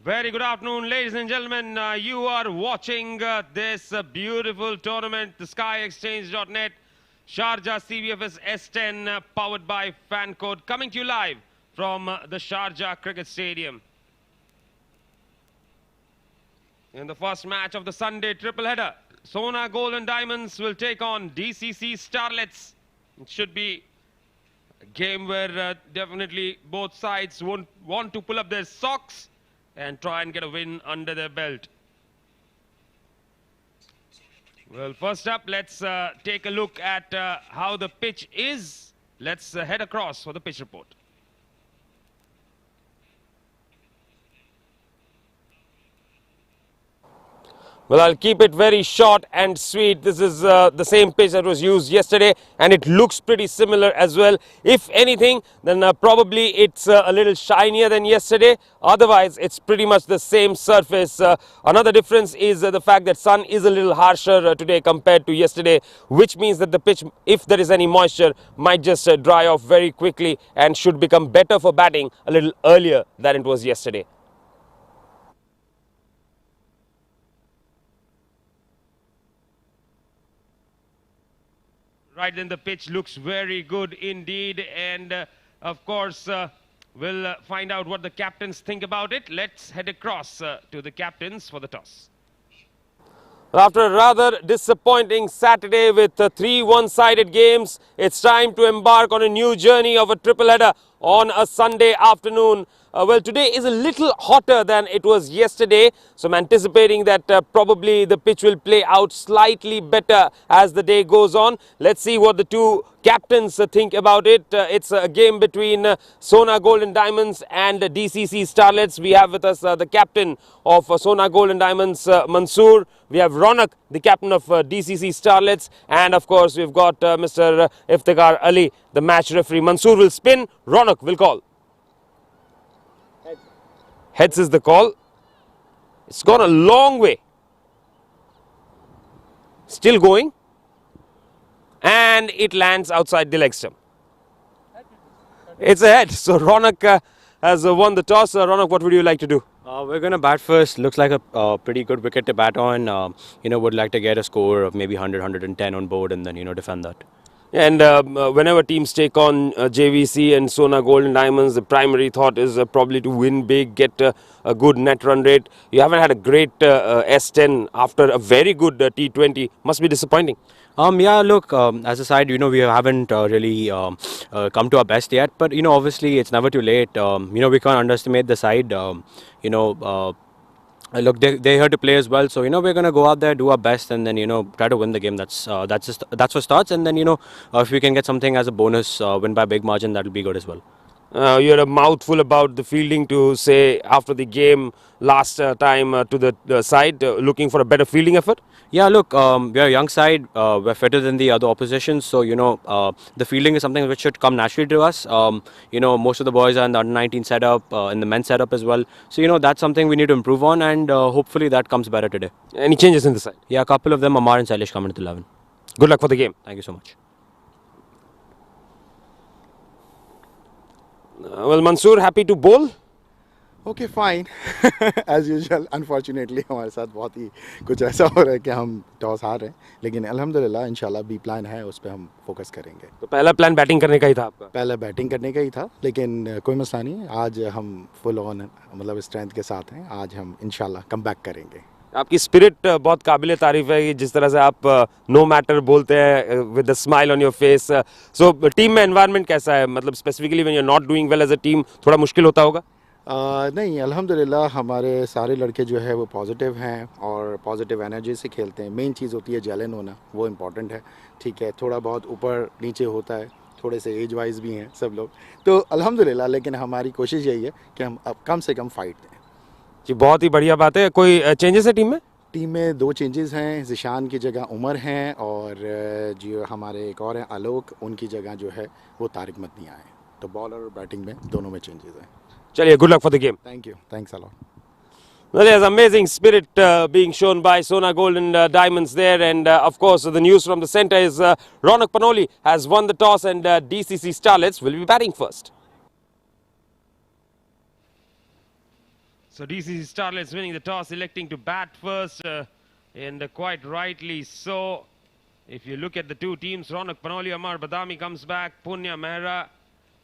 Very good afternoon, ladies and gentlemen. You are watching this beautiful tournament, the SkyExchange.net, Sharjah CBFS S10, powered by FanCode, coming to you live from the Sharjah Cricket Stadium. In the first match of the Sunday triple header, Sona Gold and Diamonds will take on DCC Starlets. It should be a game where definitely both sides won't want to pull up their socks and try and get a win under their belt. Well, first up, let's take a look at how the pitch is. Let's head across for the pitch report. Well, I'll keep it very short and sweet. This is the same pitch that was used yesterday, and it looks pretty similar as well. If anything, then probably it's a little shinier than yesterday. Otherwise, it's pretty much the same surface. Another difference is the fact that sun is a little harsher today compared to yesterday, which means that the pitch, if there is any moisture, might just dry off very quickly and should become better for batting a little earlier than it was yesterday. Right, then the pitch looks very good indeed, and of course we'll find out what the captains think about it. Let's head across to the captains for the toss. After a rather disappointing Saturday with 3 one-sided games, it's time to embark on a new journey of a triple header on a Sunday afternoon. Well, today is a little hotter than it was yesterday, so I'm anticipating that probably the pitch will play out slightly better as the day goes on. Let's see what the two captains think about it. It's a game between Sona Gold and Diamonds and DCC Starlets. We have with us the captain of Sona Gold and Diamonds, Mansoor. We have Ronak, the captain of DCC Starlets, and of course we've got Mr. Iftikhar Ali, the match referee. Mansoor will spin, Ronak will call. Heads is the call. It's gone a long way. Still going. And it lands outside the leg stump. It's a head. So Ronak has won the toss. Ronak, what would you like to do? We're going to bat first. Looks like a pretty good wicket to bat on. Would like to get a score of maybe 100, 110 on board and then, defend that. And whenever teams take on JVC and Sona Gold and Diamonds, the primary thought is probably to win big, get a good net run rate. You haven't had a great S10 after a very good T20. Must be disappointing. Yeah, look, as a side, we haven't really come to our best yet. But, obviously it's never too late. We can't underestimate the side. Look, they're here to play as well, so we're gonna go out there, do our best, and then try to win the game. That's for starts, and then if we can get something as a bonus, win by big margin, that'll be good as well. You had a mouthful about the fielding to say after the game last time to the side, looking for a better fielding effort. Yeah, look, we're a young side, we're fitter than the other opposition, so the fielding is something which should come naturally to us. Most of the boys are in the under-19 setup, in the men's setup as well, so that's something we need to improve on, and hopefully that comes better today. Any changes in the side? Yeah, a couple of them, Amar and Sailesh, coming to the 11. Good luck for the game. Thank you so much. Well, Mansoor, happy to bowl? Okay, fine. As usual, unfortunately हमारे साथ बहुत ही कुछ ऐसा हो रहा है कि हम टॉस हार रहे हैं, लेकिन अल्हम्दुलिल्लाह इंशाल्लाह बी प्लान है, उस पर हम फोकस करेंगे. तो पहला प्लान बैटिंग करने का ही था आपका? पहला बैटिंग करने का ही था, लेकिन कोई मसला नहीं. आज हम फुल ऑन मतलब स्ट्रेंथ के साथ हैं. आज हम इंशाल्लाह कम बैक करेंगे. आपकी स्पिरिट बहुत काबिल तारीफ है, जिस तरह से आप नो मैटर बोलते हैं with a smile on your face. So team में एनवायरनमेंट कैसा है, मतलब specifically when you are not doing well as a team थोड़ा मुश्किल होता होगा? नहीं, अल्हम्दुलिल्लाह हमारे सारे लड़के जो है वो पॉजिटिव हैं और पॉजिटिव एनर्जी से खेलते हैं. मेन चीज़ होती है जेलन होना, वो इम्पॉर्टेंट है. ठीक है, थोड़ा बहुत ऊपर नीचे होता है, थोड़े से एज वाइज भी हैं सब लोग, तो अल्हम्दुलिल्लाह. लेकिन हमारी कोशिश यही है कि हम अब कम से कम फाइट दें. जी, बहुत ही बढ़िया बात है. कोई चेंजेस है टीम में? टीम में 2 चेंजेस हैं. ज़िशान की जगह उमर हैं, और जो हमारे एक और हैं आलोक, उनकी जगह जो है वो तारिक मदनिया है. तो बॉलर और बैटिंग में दोनों में चेंजेस हैं. चलिए, good luck for the game. Thank you. Thanks a lot. Well, there's amazing spirit being shown by Sona Gold and Diamonds there, and of course the news from the centre is Ronak Panoli has won the toss, and DCC Starlets will be batting first. So DCC Starlets winning the toss, electing to bat first, and quite rightly so. If you look at the two teams, Ronak Panoli, Amar Badami comes back, Punya Mehra,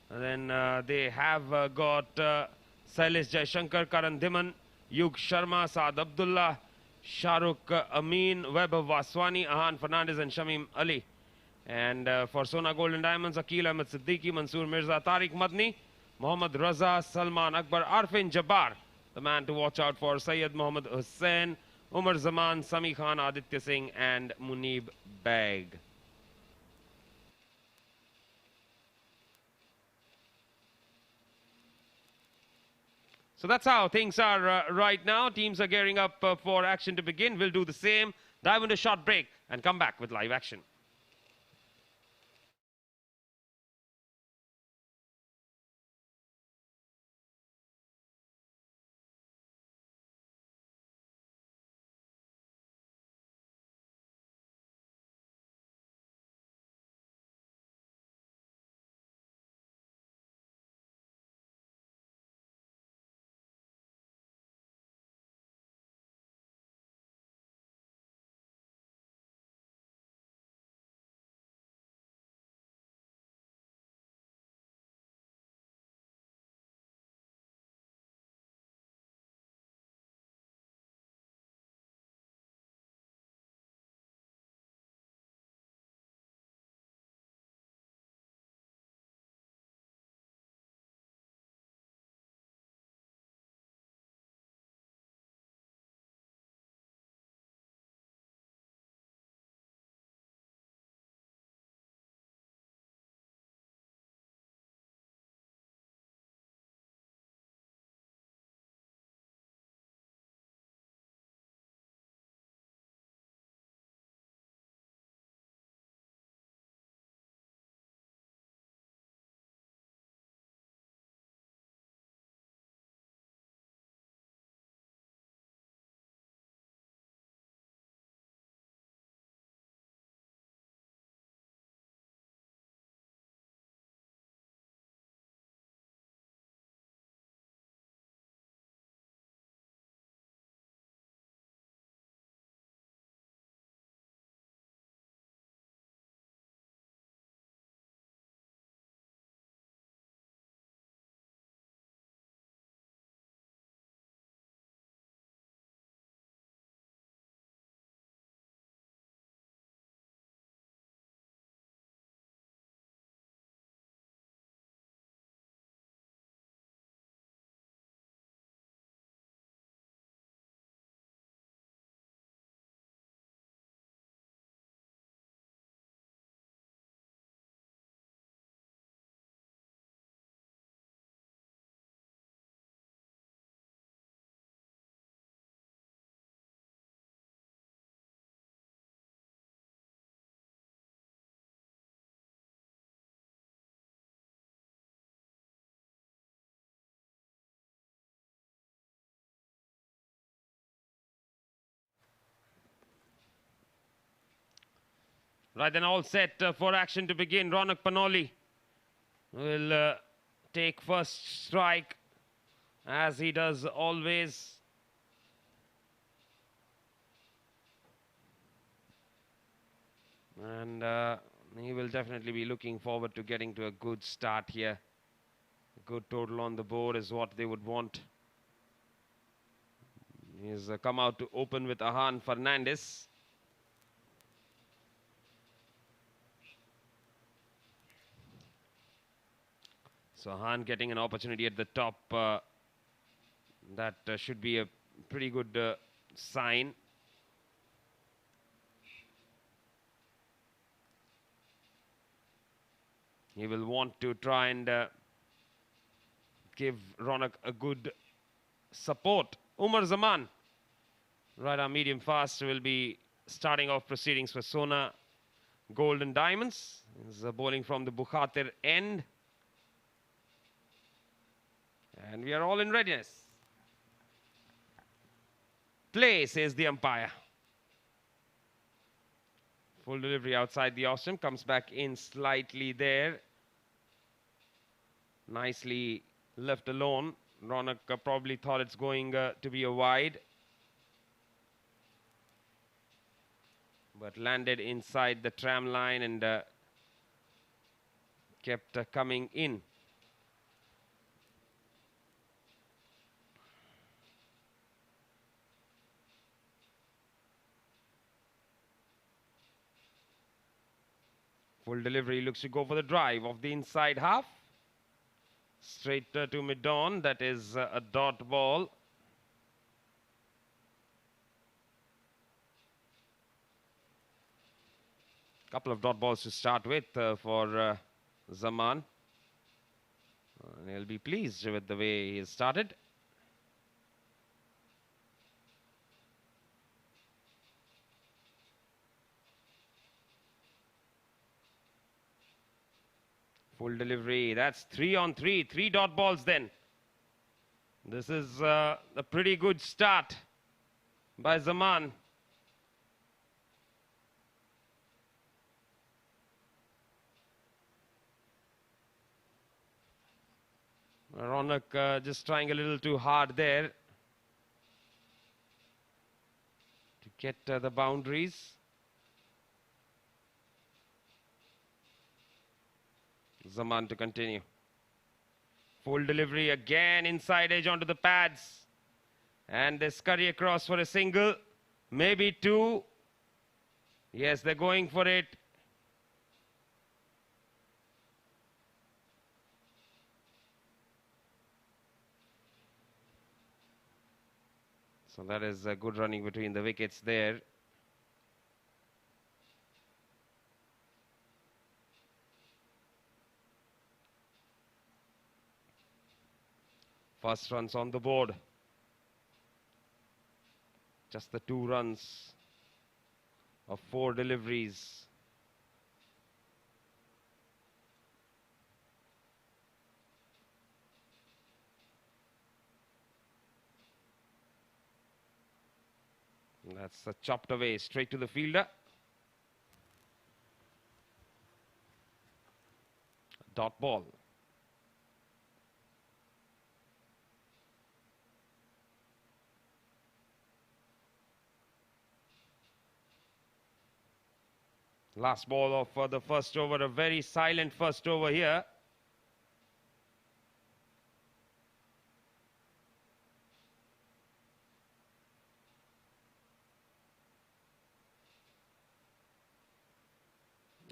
and then they have got Sailesh Jaishankar, Karan Dhiman, Yug Sharma, Saad Abdullah, Shahrukh Amin, Vaibhav Vaswani, Ahan Fernandez and Shamim Ali. And for Sona Golden Diamonds, Akil Ahmed Siddiqui, Mansoor Mirza, Tariq Madni, Mohammad Raza, Salman Akbar, Arfin Jabbar, the man to watch out for, Syed Mohammad Hussain, Umar Zaman, Sami Khan, Aditya Singh and Munib Beg. So that's how things are right now. Teams are gearing up for action to begin. We'll do the same. Dive into a short break and come back with live action. Right, then all set for action to begin. Ronak Panoli will take first strike as he does always. And he will definitely be looking forward to getting to a good start here. A good total on the board is what they would want. He's come out to open with Ahan Fernandez. So Ahan getting an opportunity at the top. That should be a pretty good sign. He will want to try and give Ronak a good support. Umar Zaman, right arm medium fast, will be starting off proceedings for Sona Golden Diamonds. He's bowling from the Bukhatir end. And we are all in readiness. Play, says the umpire. Full delivery outside the off stump, comes back in slightly there. Nicely left alone Ronak probably thought it's going to be a wide, but landed inside the tram line and kept coming in. Full delivery, looks to go for the drive of the inside half. Straight to mid-on, that is a dot ball. Couple of dot balls to start with for Zaman. And he'll be pleased with the way he started. Full delivery, that's 3 on 3, 3 dot balls then. This is a pretty good start by Zaman. Ronak just trying a little too hard there to get the boundaries. Zaman to continue. Full delivery again, inside edge onto the pads. And they scurry across for a single, maybe two. Yes, they're going for it. So that is a good running between the wickets there. First runs on the board. Just the 2 runs of 4 deliveries. And that's chopped away straight to the fielder. Dot ball. Last ball of the first over, a very silent first over here.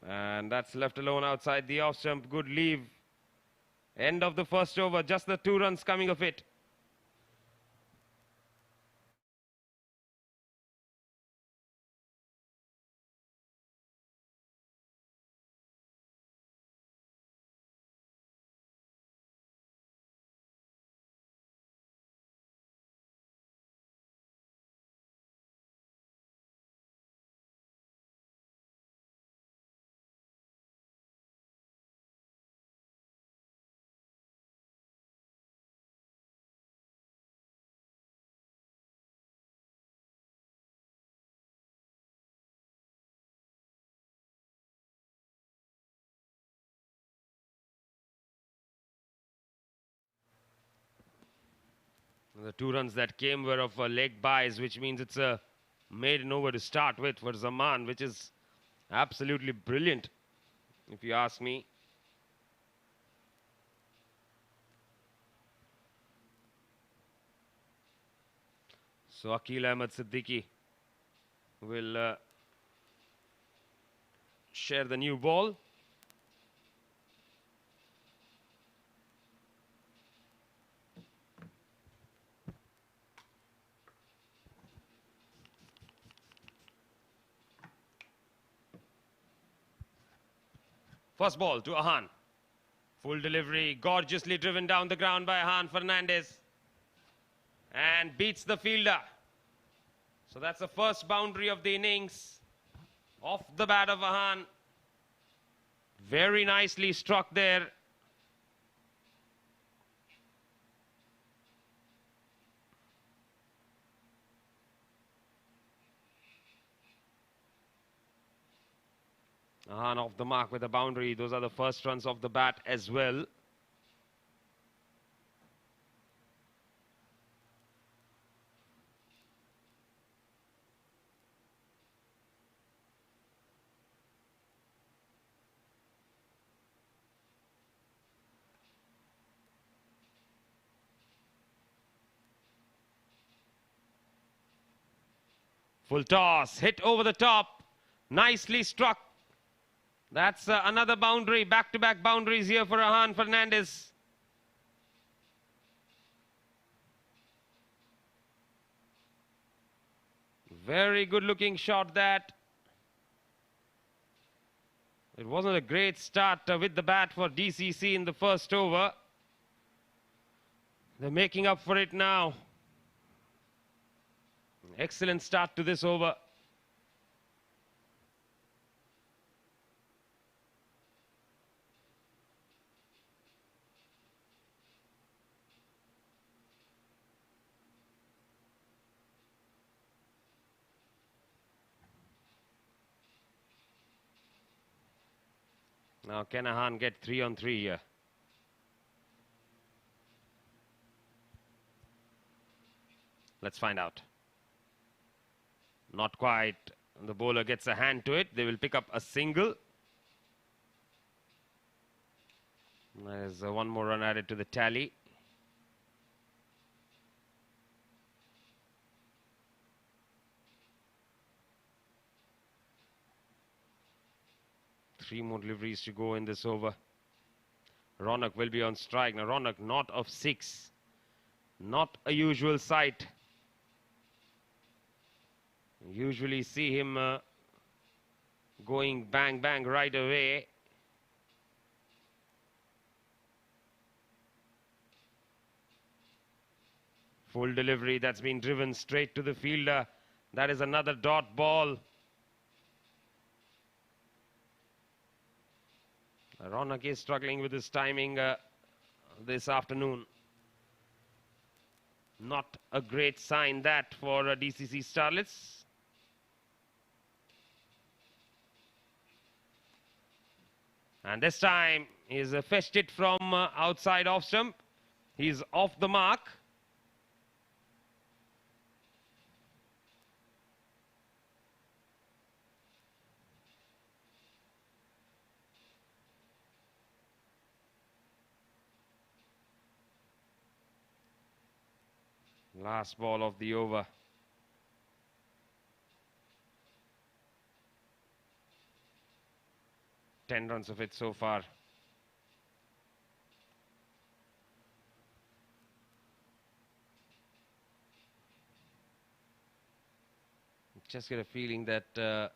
And that's left alone outside the off stump. Good leave. End of the first over, just the 2 runs coming of it. The 2 runs that came were of leg buys, which means it's a maiden over to start with for Zaman, which is absolutely brilliant, if you ask me. So Aqil Ahmed Siddiqui will share the new ball. First ball to Ahan. Full delivery, gorgeously driven down the ground by Ahan Fernandez. And beats the fielder. So that's the first boundary of the innings. Off the bat of Ahan. Very nicely struck there. Ahan off the mark with a boundary. Those are the first runs of the bat as well. Full toss, hit over the top, nicely struck. That's another boundary, back-to-back boundaries here for Rahan Fernandez. Very good looking shot that. It wasn't a great start with the bat for DCC in the first over. They're making up for it now. Excellent start to this over. Now can Rahan get 3 on 3 here? Let's find out. Not quite. The bowler gets a hand to it. They will pick up a single. There's one more run added to the tally. Three more deliveries to go in this over. Ronak will be on strike. Now Ronak not of 6. Not a usual sight. Usually see him going bang bang right away. Full delivery, that's been driven straight to the fielder. That is another dot ball. Ronak is struggling with his timing this afternoon. Not a great sign that for DCC Starlets. And this time he's fetched it from outside off stump. He's off the mark. Last ball of the over. Ten runs of it so far. Just get a feeling that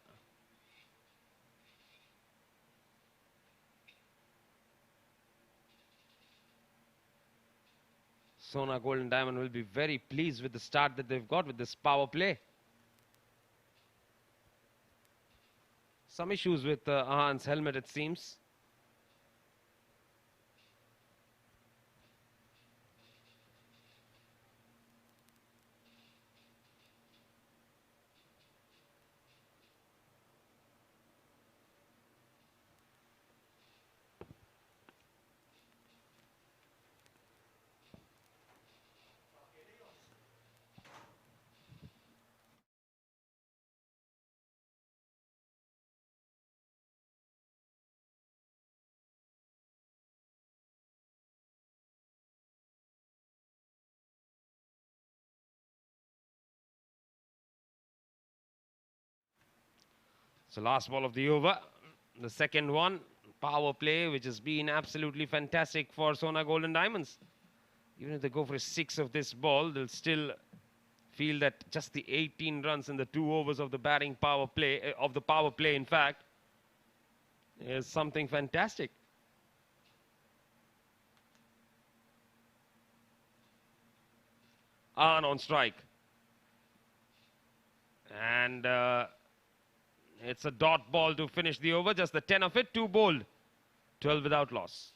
Sona Golden Diamond will be very pleased with the start that they've got with this power play. Some issues with Rahan's helmet, it seems. So last ball of the over, the second one, power play, which has been absolutely fantastic for Sona Golden Diamonds. Even if they go for a 6 of this ball, they'll still feel that just the 18 runs in the 2 overs of the batting power play, in fact, is something fantastic. On strike. And it's a dot ball to finish the over, just the 10 of it, 2 bowled, 12 without loss.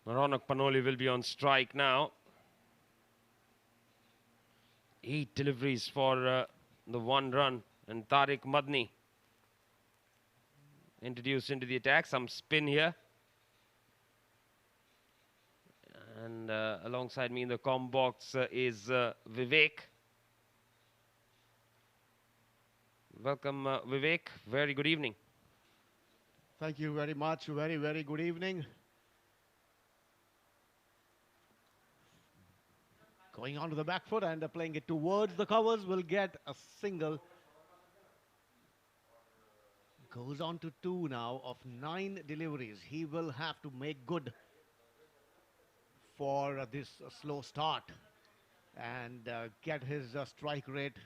Ronak Panoli will be on strike now. 8 deliveries for the 1 run, and Tariq Madni introduced into the attack. Some spin here. And alongside me in the comm box is Vivek. Welcome, Vivek. Very good evening. Thank you very much. Very, very good evening. Going on to the back foot and playing it towards the covers, will get a single. Goes on to 2 now of 9 deliveries. He will have to make good for this slow start and get his strike rate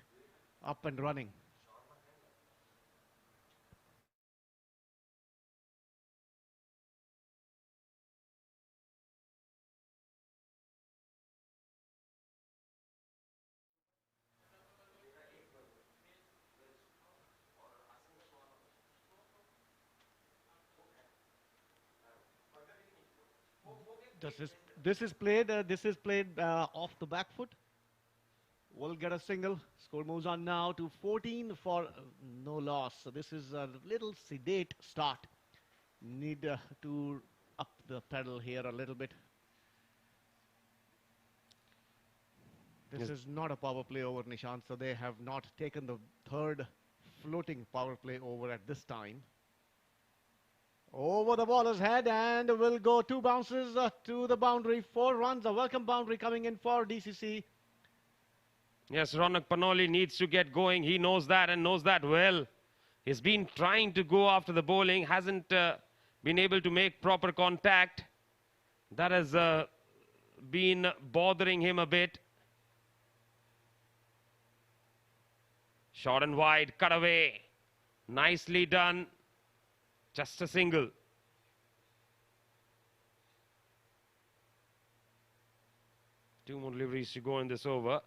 up and running. This is played off the back foot. Will get a single. Score moves on now to 14 for no loss. So this is a little sedate start. Need to up the pedal here a little bit. This is not a power play over, Nishant, so they have not taken the 3rd floating power play over at this time. Over the baller's head and will go 2 bounces to the boundary. 4 runs, a welcome boundary coming in for DCC. Yes, Ronak Panoli needs to get going. He knows that and knows that well. He's been trying to go after the bowling, hasn't been able to make proper contact. That has been bothering him a bit. Short and wide, cut away. Nicely done. Just a single. Two more deliveries to go in this over.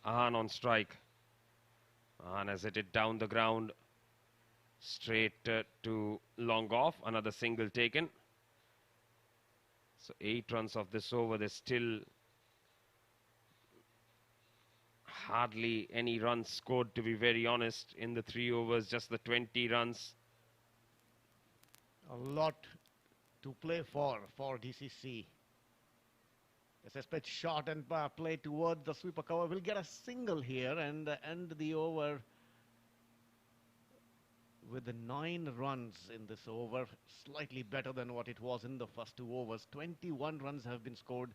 Ahan on strike. Ahan has hit it down the ground. Straight to long off. Another single taken. So 8 runs of this over. There's still hardly any runs scored, to be very honest, in the 3 overs. Just the 20 runs. A lot to play for DCC. This is pitch short and play towards the sweeper cover. Will get a single here and end the over with the 9 runs in this over. Slightly better than what it was in the first 2 overs. 21 runs have been scored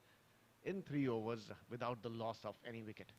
in 3 overs without the loss of any wicket.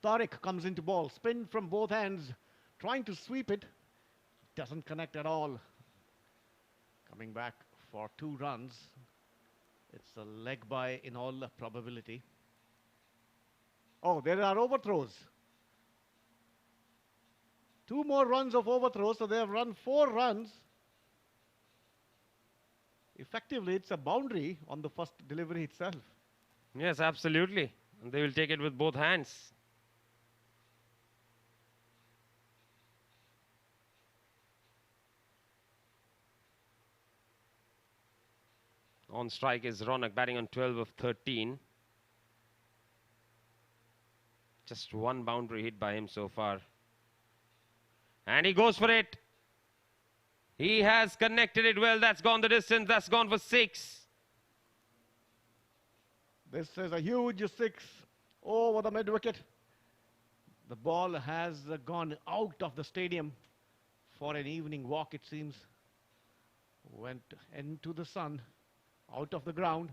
Tariq comes into ball, spin from both ends, trying to sweep it, doesn't connect at all. Coming back for 2 runs. It's a leg by in all probability. Oh, there are overthrows. 2 more runs of overthrows, so they have run 4 runs. Effectively, it's a boundary on the first delivery itself. Yes, absolutely. And they will take it with both hands. On strike is Ronak, batting on 12 of 13. Just one boundary hit by him so far. And he goes for it. He has connected it well. That's gone the distance. That's gone for 6. This is a huge 6 over the mid-wicket. The ball has gone out of the stadium for an evening walk, it seems. Went into the sun, out of the ground.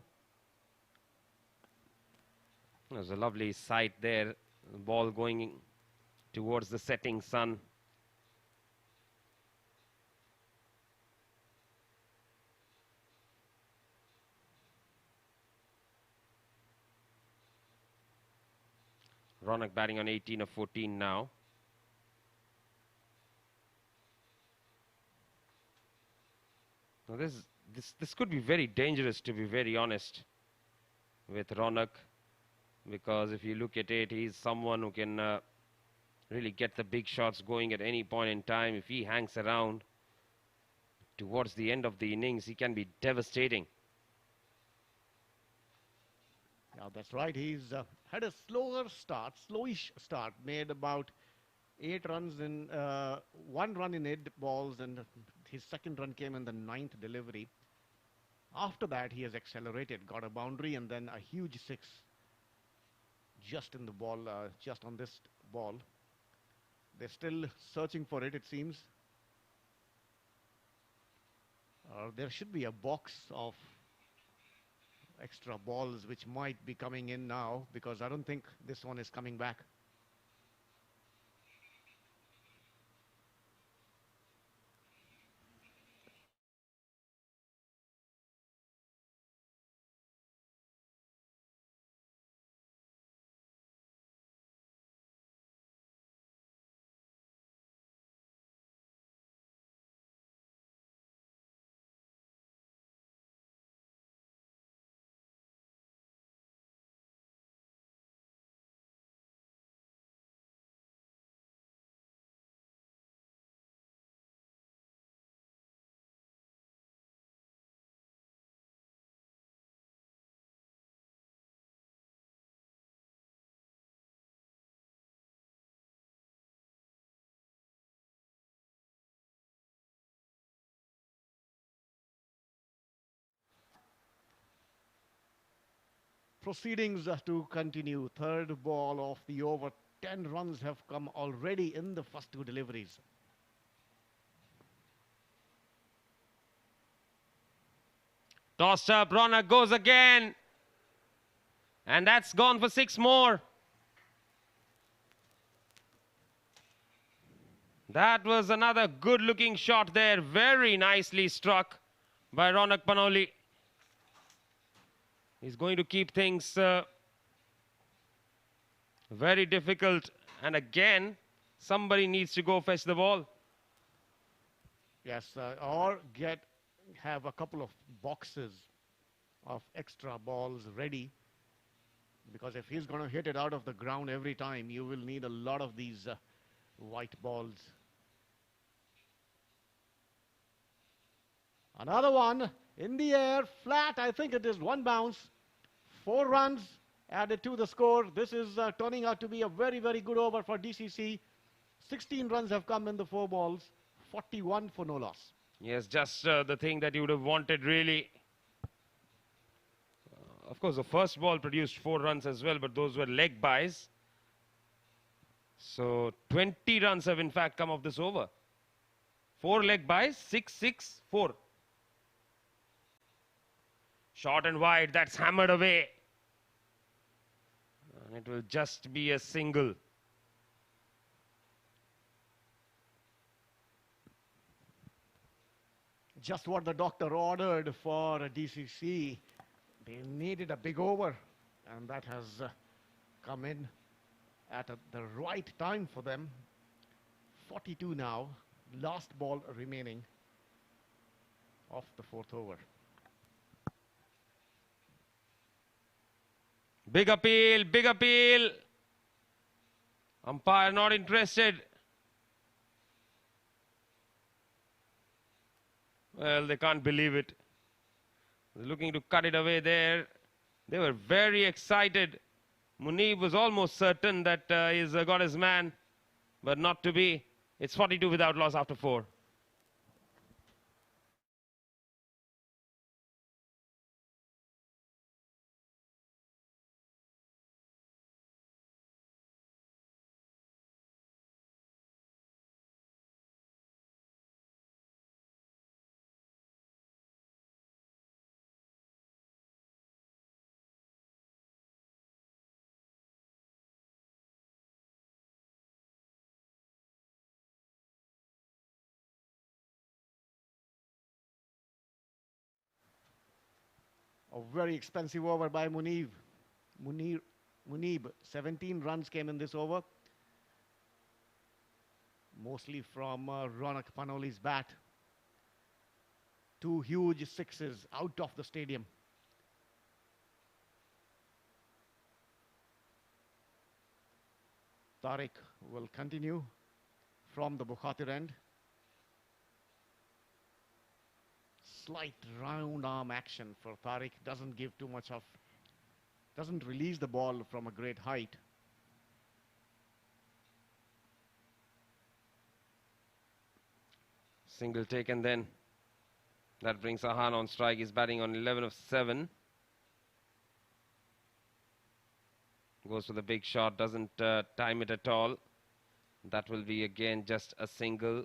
There's a lovely sight there. The ball going towards the setting sun. Ronak batting on 18 of 14 now. Now this could be very dangerous, to be very honest, with Ronak, because if you look at it, he's someone who can really get the big shots going at any point in time. If he hangs around towards the end of the innings, he can be devastating. Yeah, that's right. He's had a slowish start, made about 8 runs in 1 run in 8 balls, and his second run came in the 9th delivery. After that, he has accelerated, got a boundary, and then a huge 6 just in the ball, just on this ball. They're still searching for it, it seems. There should be a box of extra balls which might be coming in now, because I don't think this one is coming back. Proceedings to continue. Third ball of the over. 10 runs have come already in the first 2 deliveries. Tossed up, Ronak goes again. And that's gone for 6 more. That was another good-looking shot there. Very nicely struck by Ronak Panoli. He's going to keep things very difficult. And again, somebody needs to go fetch the ball. Yes, or have a couple of boxes of extra balls ready. Because if he's going to hit it out of the ground every time, you will need a lot of these white balls. Another one in the air, flat. I think it is 1 bounce. 4 runs added to the score. This is turning out to be a very, very good over for DCC. 16 runs have come in the 4 balls. 41 for no loss. Yes, just the thing that you would have wanted, really. Of course, the first ball produced 4 runs as well, but those were leg buys. So 20 runs have in fact come off this over. 4 leg buys, 6, 6, 4. Short and wide, that's hammered away. And it will just be a single. Just what the doctor ordered for DCC. They needed a big over, and that has come in at the right time for them. 42 now, last ball remaining of the 4th over. Big appeal, big appeal. Umpire not interested. Well, they can't believe it. Looking to cut it away there. They were very excited. Munib was almost certain that he's got his man, but not to be. It's 42 without loss after 4. A very expensive over by Munib. Munib, 17 runs came in this over. Mostly from Ronak Panoli's bat. 2 huge sixes out of the stadium. Tariq will continue from the Bukhatir end. Slight round arm action for Tariq. Doesn't give too much of, doesn't release the ball from a great height. Single taken then. That brings Ahan on strike. He's batting on 11 of 7. Goes for the big shot, doesn't time it at all. That will be again just a single.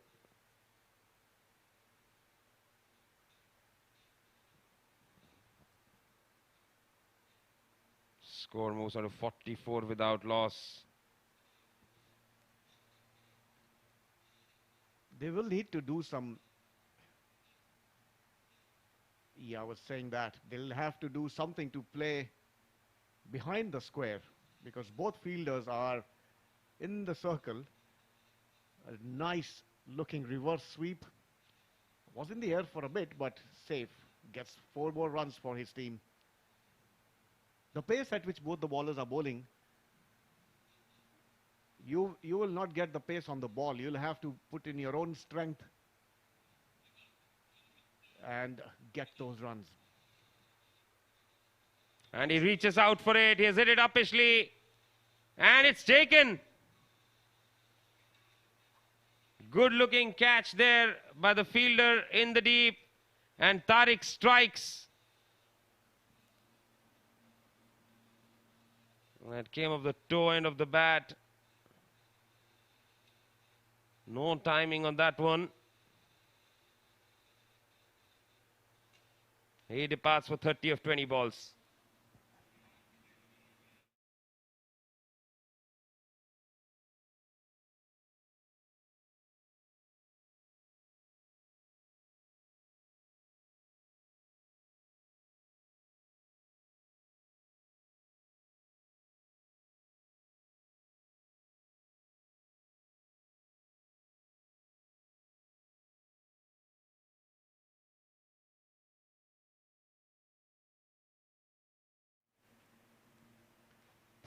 Score moves on to 44 without loss. They will need to do some, I was saying that they'll have to do something to play behind the square, because both fielders are in the circle. A nice looking reverse sweep. Was in the air for a bit, but safe. Gets 4 more runs for his team. The pace at which both the bowlers are bowling, you will not get the pace on the ball. You'll have to put in your own strength and get those runs. And he reaches out for it. He has hit it uppishly. And it's taken. Good looking catch there by the fielder in the deep. And Tariq strikes. That came off the toe end of the bat. No timing on that one. He departs for 30 of 20 balls.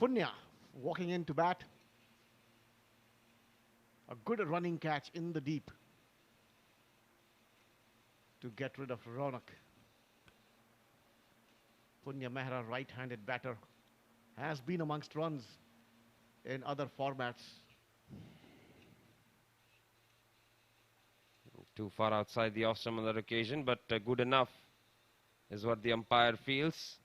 Punya walking in to bat. A good running catch in the deep to get rid of Ronak. Punya Mehra, right-handed batter, has been amongst runs in other formats. Too far outside the off-stump on that occasion, but good enough is what the umpire feels.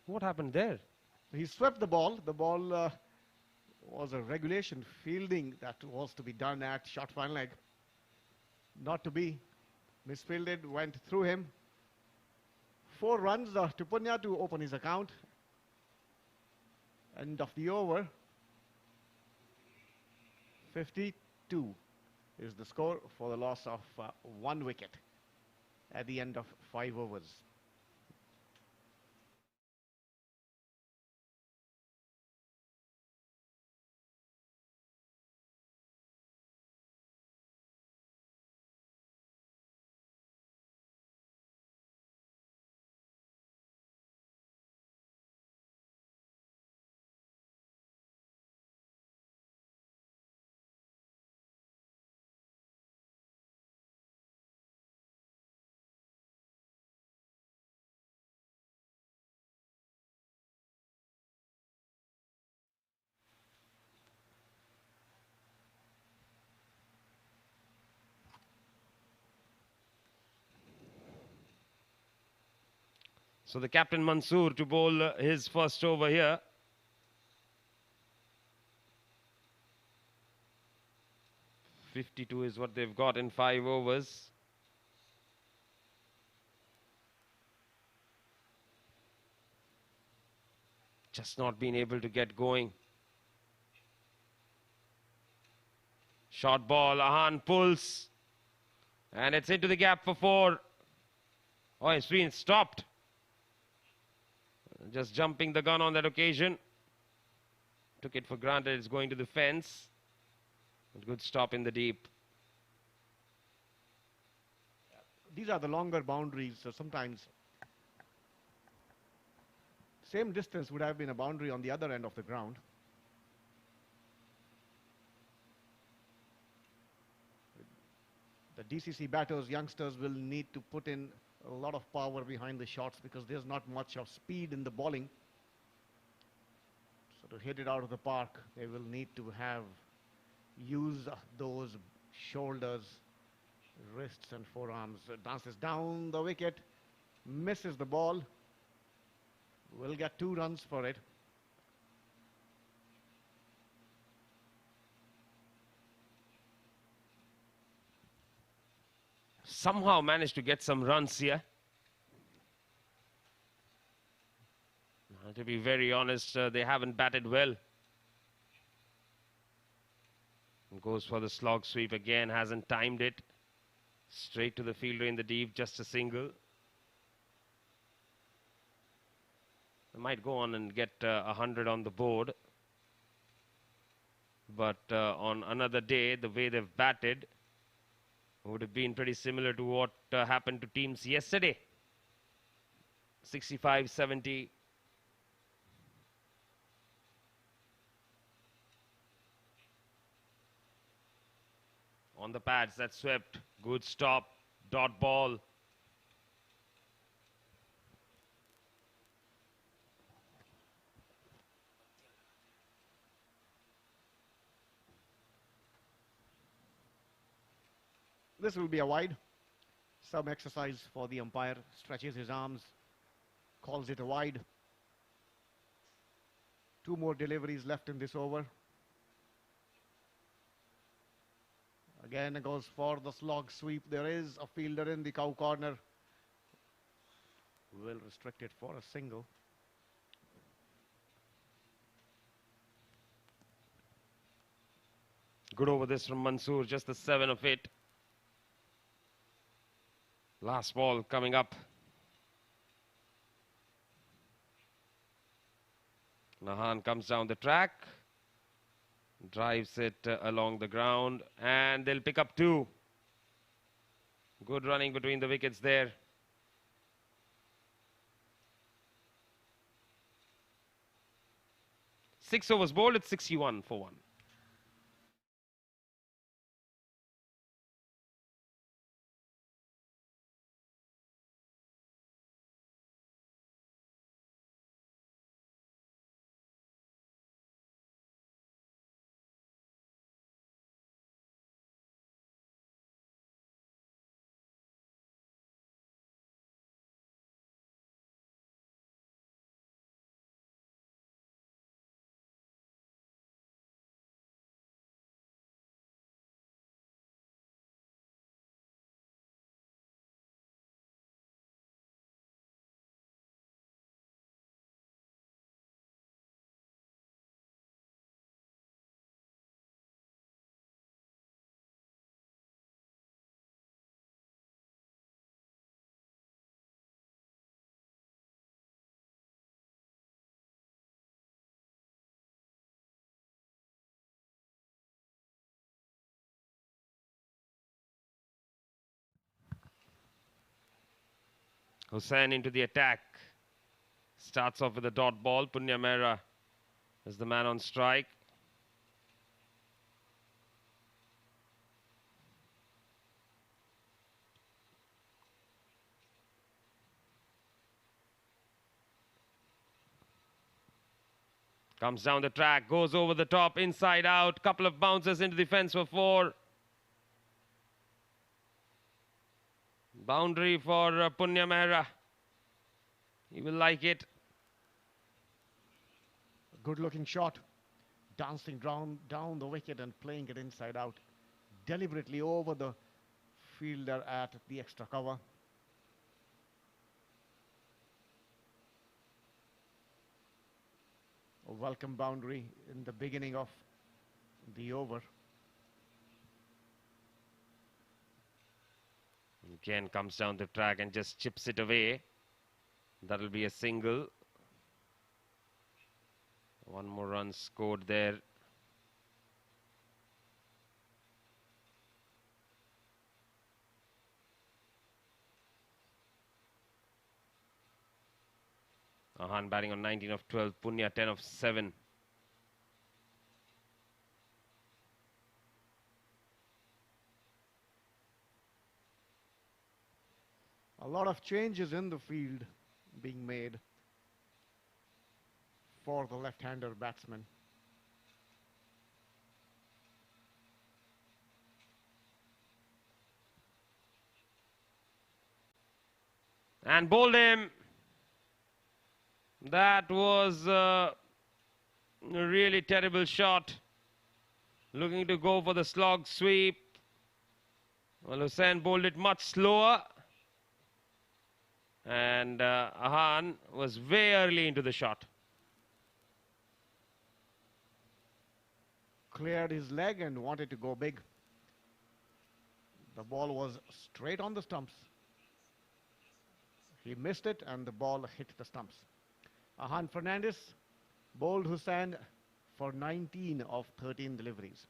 What happened there? He swept the ball. The ball was a regulation fielding that was to be done at short fine leg. Not to be. Misfielded, went through him. 4 runs to Punya to open his account. End of the over. 52 is the score for the loss of 1 wicket at the end of 5 overs. So the captain Mansoor to bowl his first over here. .52 is what they've got in 5 overs. Just not been able to get going. Short ball, Ahan pulls. And it's into the gap for 4. Oh, it's been stopped. Just jumping the gun on that occasion. Took it for granted it's going to the fence. Good stop in the deep. These are the longer boundaries, so sometimes same distance would have been a boundary on the other end of the ground. The DCC batters, youngsters, will need to put in a lot of power behind the shots because there's not much of speed in the bowling. So to hit it out of the park, they will need to use those shoulders, wrists and forearms. Dances down the wicket, misses the ball. Will get 2 runs for it. Somehow managed to get some runs here. To be very honest, they haven't batted well. Goes for the slog sweep again, hasn't timed it. Straight to the fielder in the deep, just a single. They might go on and get 100 on the board. But on another day, the way they've batted would have been pretty similar to what happened to teams yesterday. 65-70. On the pads, that swept. Good stop. Dot ball. This will be a wide. Some exercise for the umpire. Stretches his arms. Calls it a wide. 2 more deliveries left in this over. Again, it goes for the slog sweep. There is a fielder in the cow corner. Will restrict it for a single. Good over this from Mansoor, just the 7 of it. Last ball coming up. Nahan comes down the track. Drives it along the ground. And they'll pick up 2. Good running between the wickets there. Six overs bowled, it's 61 for 1. Hussain into the attack. Starts off with a dot ball. Punya Mehra is the man on strike. Comes down the track, goes over the top, inside out. Couple of bounces into the fence for 4. Boundary for Punya Mehra. He will like it. A good looking shot. Dancing down the wicket and playing it inside out. Deliberately over the fielder at the extra cover. A welcome boundary in the beginning of the over. Again comes down the track and just chips it away. That'll be a single. One more run scored there. Ahan batting on 19 of 12, Punya 10 of 7. A lot of changes in the field being made for the left-hander batsman. And bowled him. That was a really terrible shot. Looking to go for the slog sweep. Well, Hussain bowled it much slower. And Ahan was way early into the shot. Cleared his leg and wanted to go big. The ball was straight on the stumps. He missed it and the ball hit the stumps. Ahan Fernandez bowled Hussain for 19 of 13 deliveries.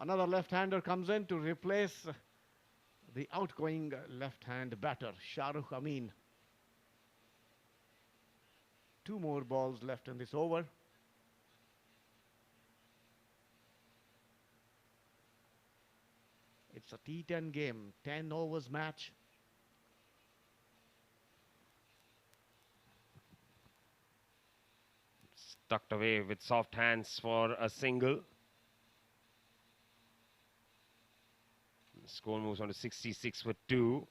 Another left-hander comes in to replace the outgoing left-hand batter, Shahrukh Amin. 2 more balls left in this over. It's a T10 game, 10 overs match. Tucked away with soft hands for a single. The score moves on to 66 for 2.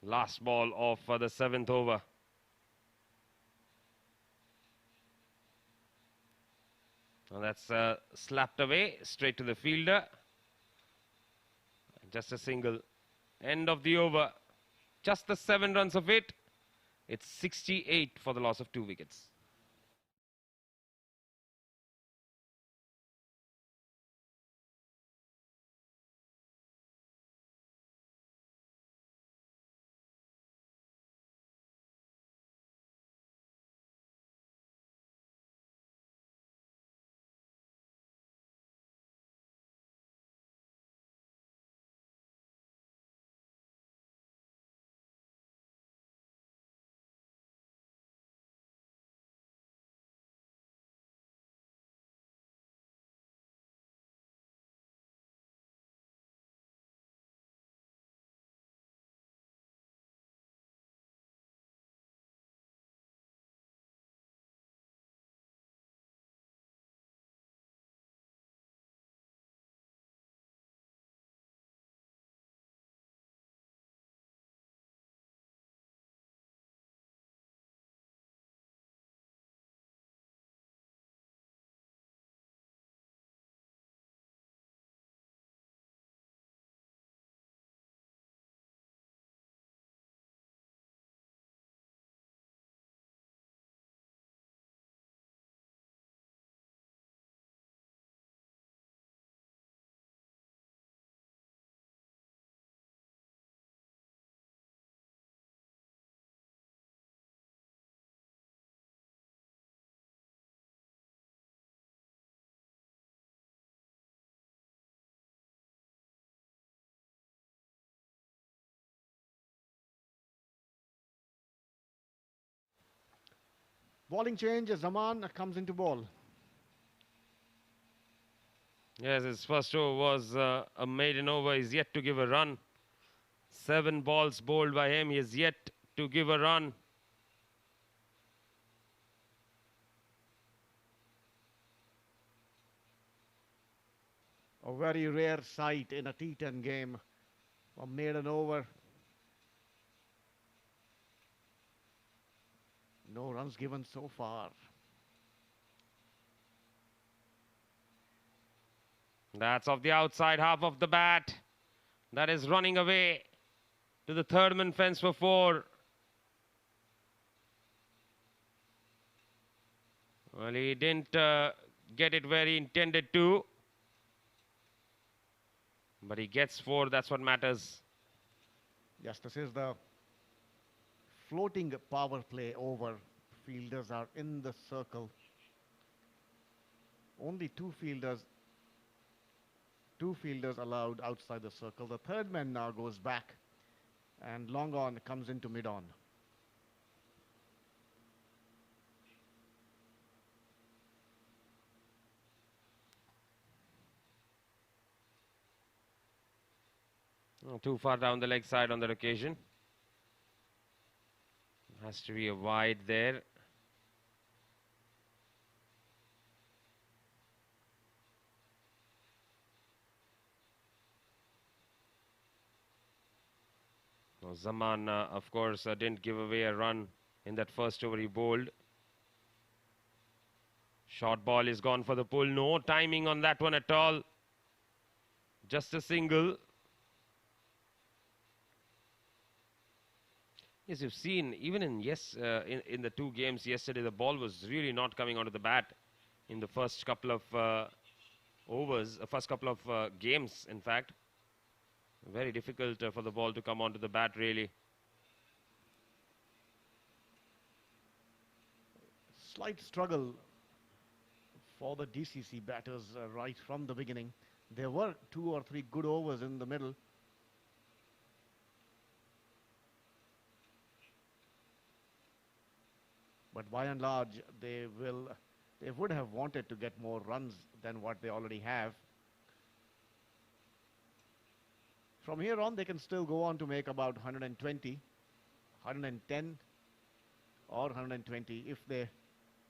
Last ball of the 7th over. And that's slapped away straight to the fielder. Just a single. End of the over. Just the 7 runs of it. It's 68 for the loss of 2 wickets. Bowling change as Zaman comes into ball. Yes, his first over was a maiden over. He's yet to give a run. 7 balls bowled by him. He is yet to give a run. A very rare sight in a T10 game. A maiden over. No runs given so far. That's off the outside half of the bat. That is running away to the third man fence for 4. Well, he didn't get it where he intended to. But he gets 4. That's what matters. Yes, this is the floating power play over. Fielders are in the circle. Only two fielders allowed outside the circle. The third man now goes back, and long on comes into mid on. Oh, too far down the leg side on that occasion. Has to be a wide there. Now, Zaman, of course, didn't give away a run in that first over he bowled. Short ball is gone for the pull. No timing on that one at all. Just a single. Yes, you've seen even in in the 2 games yesterday, the ball was really not coming onto the bat in the first couple of overs, first couple of games, in fact. Very difficult for the ball to come onto the bat, really. Slight struggle for the DCC batters right from the beginning. There were 2 or 3 good overs in the middle. But by and large, they would have wanted to get more runs than what they already have. From here on, they can still go on to make about 120, 110 or 120 if they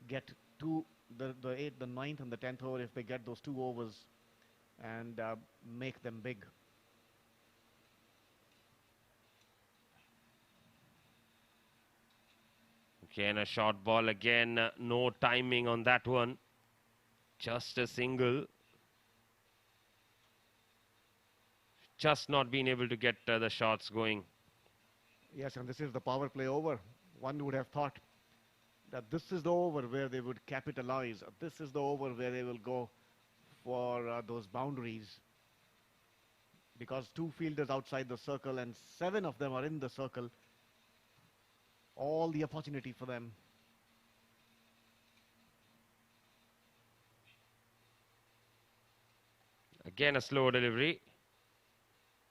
get the 8th, the 9th and the 10th over, if they get those 2 overs and make them big. Again, a short ball again. No timing on that one. Just a single. Just not being able to get the shots going. Yes, and this is the power play over. One would have thought that this is the over where they would capitalize. This is the over where they will go for those boundaries. Because 2 fielders outside the circle and 7 of them are in the circle. All the opportunity for them. Again, a slow delivery.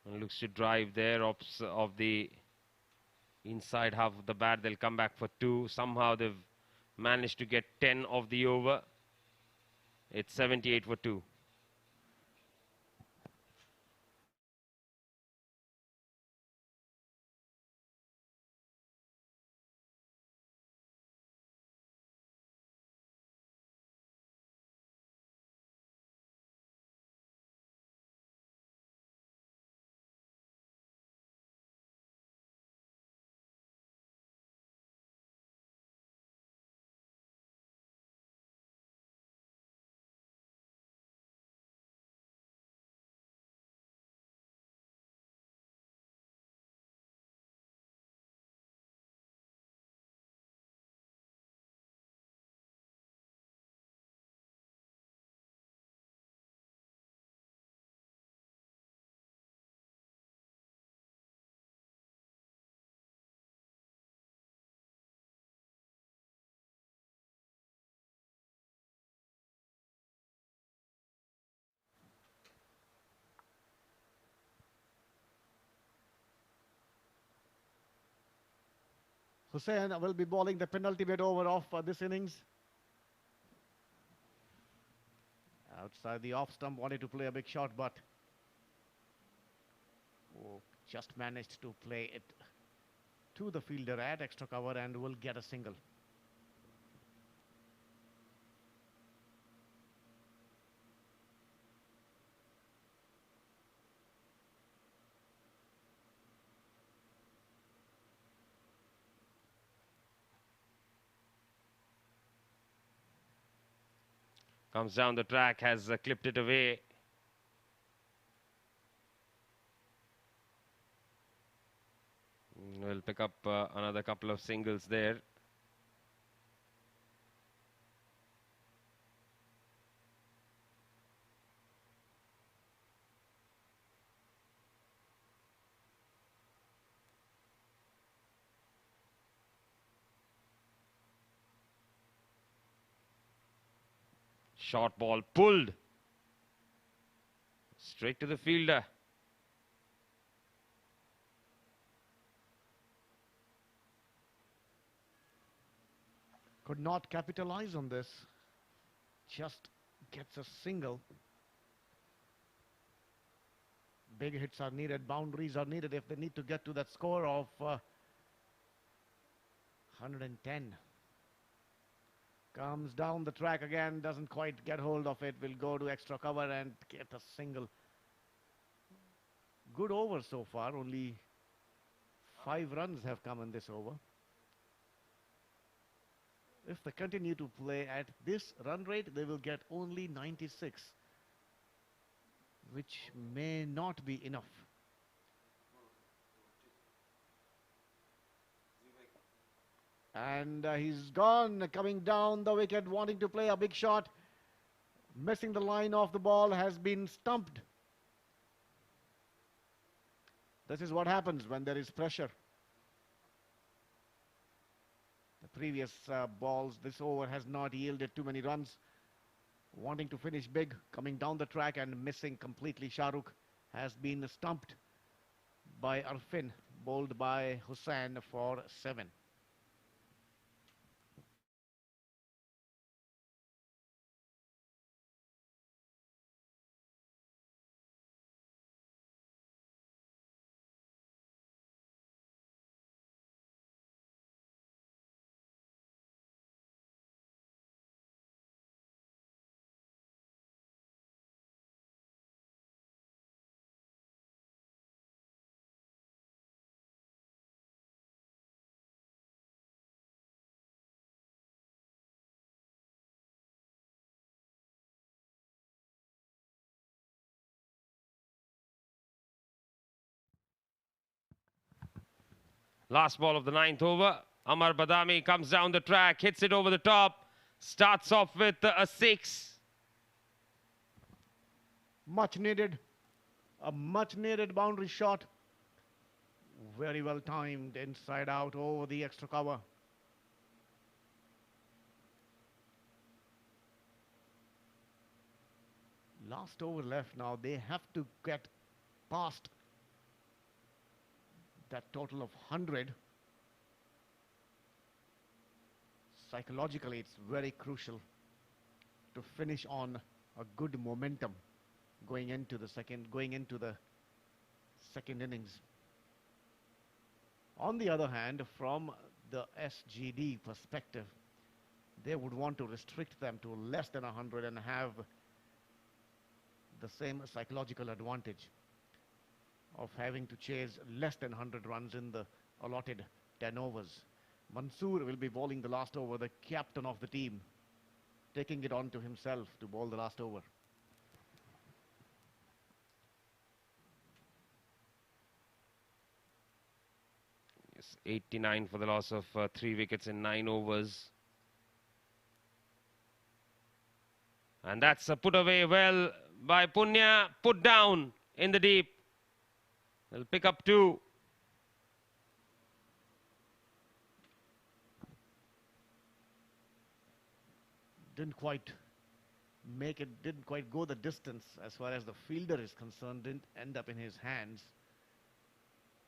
And looks to drive there of the inside half of the bat. They'll come back for 2. Somehow they've managed to get 10 of the over. It's 78 for 2. Hussain will be bowling the penultimate over of this innings. Outside the off stump, wanted to play a big shot, but just managed to play it to the fielder at extra cover and will get a single. Comes down the track, has clipped it away. We'll pick up another couple of singles there. Short ball pulled straight to the fielder. Could not capitalize on this. Just gets a single. Big hits are needed, boundaries are needed if they need to get to that score of 110. Comes down the track again, doesn't quite get hold of it, will go to extra cover and get a single. Good over so far, only 5 runs have come in this over. If they continue to play at this run rate, they will get only 96, which may not be enough. And he's gone, coming down the wicket, wanting to play a big shot. Missing the line of the ball, has been stumped. This is what happens when there is pressure. The previous balls, this over has not yielded too many runs. Wanting to finish big, coming down the track and missing completely. Shahrukh has been stumped by Arfin, bowled by Hussain for 7. Last ball of the 9th over. Amar Badami comes down the track, hits it over the top, starts off with a 6. Much needed, a much needed boundary shot. Very well timed, inside out over the extra cover. Last over left now. They have to get past that total of 100. Psychologically, it's very crucial to finish on a good momentum going into the second innings. On the other hand, from the SGD perspective, they would want to restrict them to less than 100 and have the same psychological advantage of having to chase less than 100 runs in the allotted 10 overs. Mansoor will be bowling the last over, the captain of the team, taking it on to himself to bowl the last over. Yes, 89 for the loss of 3 wickets in 9 overs. And that's a put away well by Punya, put down in the deep. They'll pick up 2. Didn't quite make it, didn't quite go the distance as far as the fielder is concerned, didn't end up in his hands.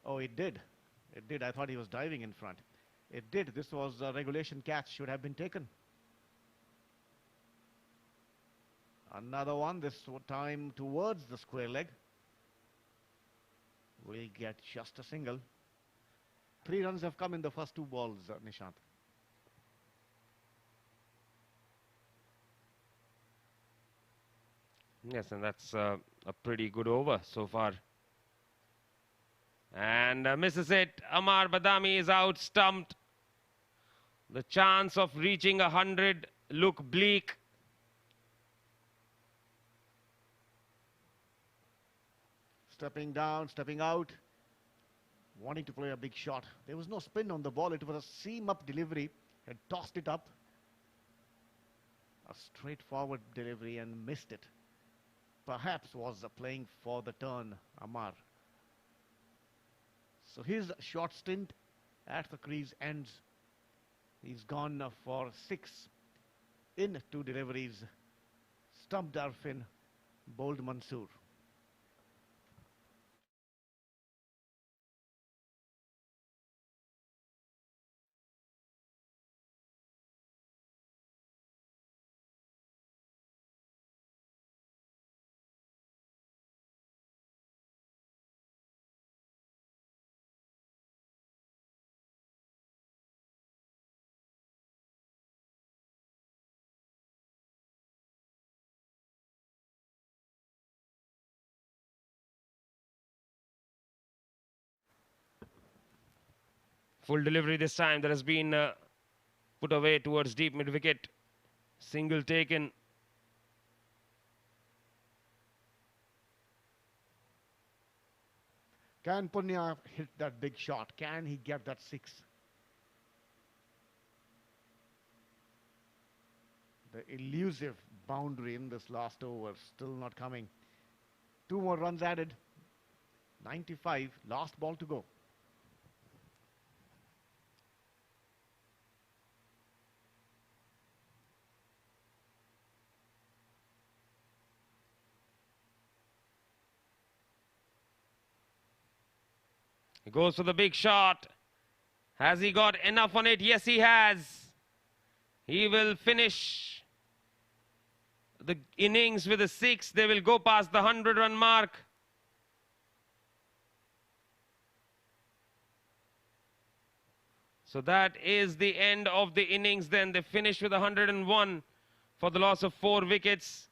Oh, it did. It did. I thought he was diving in front. It did. This was a regulation catch, should have been taken. Another one, this time towards the square leg. Will get just a single. 3 runs have come in the first 2 balls, Nishant. Yes, and that's a pretty good over so far. And misses it. Amar Badami is out, stumped. The chance of reaching 100 look bleak. Stepping down, stepping out, wanting to play a big shot. There was no spin on the ball. It was a seam-up delivery. Had tossed it up. A straightforward delivery and missed it. Perhaps was playing for the turn, Amar. So his short stint at the crease ends. He's gone for 6 in 2 deliveries. Stumped Arfin, bowled Mansoor. Full delivery this time. That has been put away towards deep mid wicket. Single taken. Can Punya hit that big shot? Can he get that 6? The elusive boundary in this last over still not coming. 2 more runs added. 95, last ball to go. He goes for the big shot. Has he got enough on it? Yes, he has. He will finish the innings with a 6. They will go past the 100-run mark. So that is the end of the innings then. They finish with 101 for the loss of 4 wickets.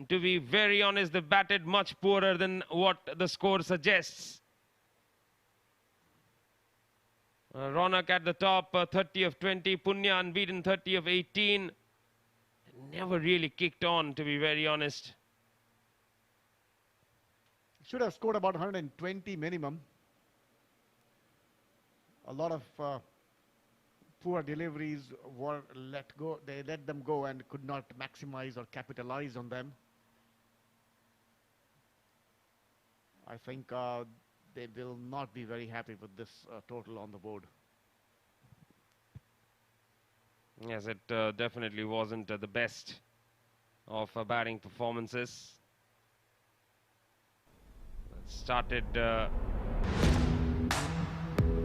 To be very honest, they batted much poorer than what the score suggests. Ronak at the top, 30 of 20. Punya unbeaten, 30 of 18. Never really kicked on, to be very honest. Should have scored about 120 minimum. A lot of poor deliveries were let go. They let them go and could not maximize or capitalize on them. I think they will not be very happy with this total on the board. Yes, it definitely wasn't the best of batting performances. Started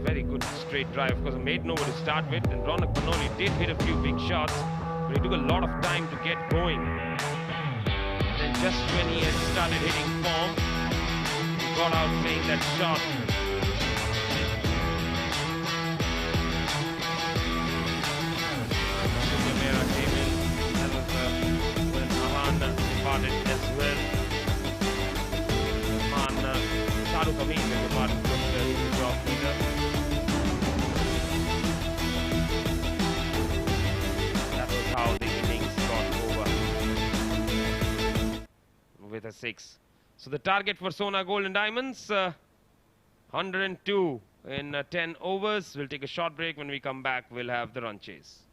very good straight drive. Of course, a maiden over to start with, and Ronak Panoli did hit a few big shots, but he took a lot of time to get going. And then just when he had started hitting form, he got out playing that shot. Mera came in. That was when Ahan departed as well. Ahan, Shahrukh Amin departed from the job leader. That was how the innings got over with a 6. So the target for Sona Gold and Diamonds, 102 in 10 overs. We'll take a short break. When we come back, we'll have the run chase.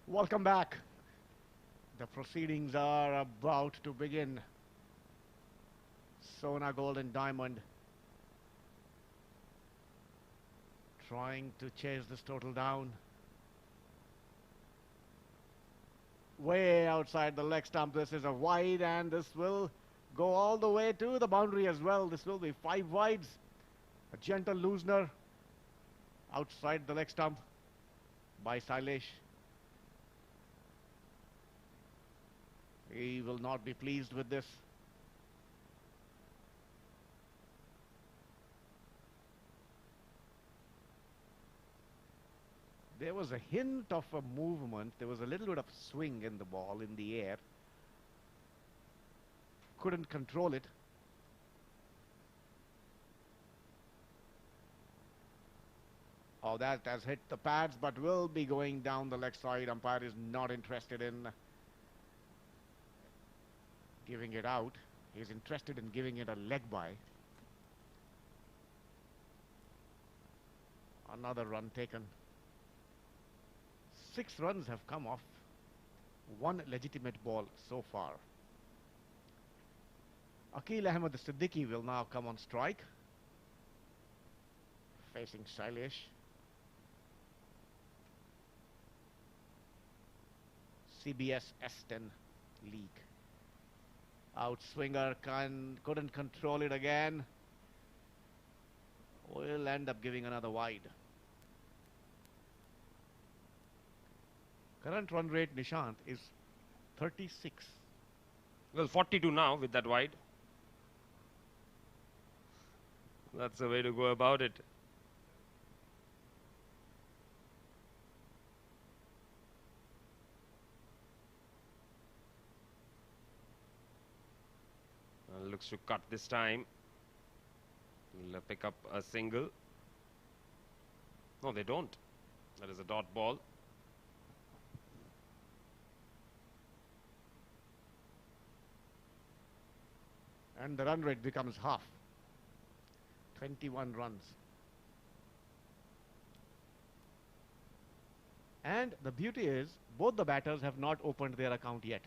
Welcome back. The proceedings are about to begin. Sona Gold and Diamond trying to chase this total down. Way outside the leg stump. This is a wide, and this will go all the way to the boundary as well. This will be 5 wides. A gentle loosener outside the leg stump by Sailesh. He will not be pleased with this. There was a hint of a movement. There was a little bit of swing in the ball in the air. Couldn't control it. Oh, that has hit the pads, but will be going down the leg side. Umpire is not interested in giving it out. He's interested in giving it a leg by. Another run taken. 6 runs have come off 1 legitimate ball so far. Aqil Ahmed Siddiqui will now come on strike, facing Sailesh. CBFS S10 league. Outswinger couldn't control it again. Will end up giving another wide. Current run rate, Nishant, is 36. Well, 42 now with that wide. That's the way to go about it. Looks to cut this time. Will pick up a single. No, they don't. That is a dot ball. And the run rate becomes half. 21 runs. And the beauty is, both the batters have not opened their account yet.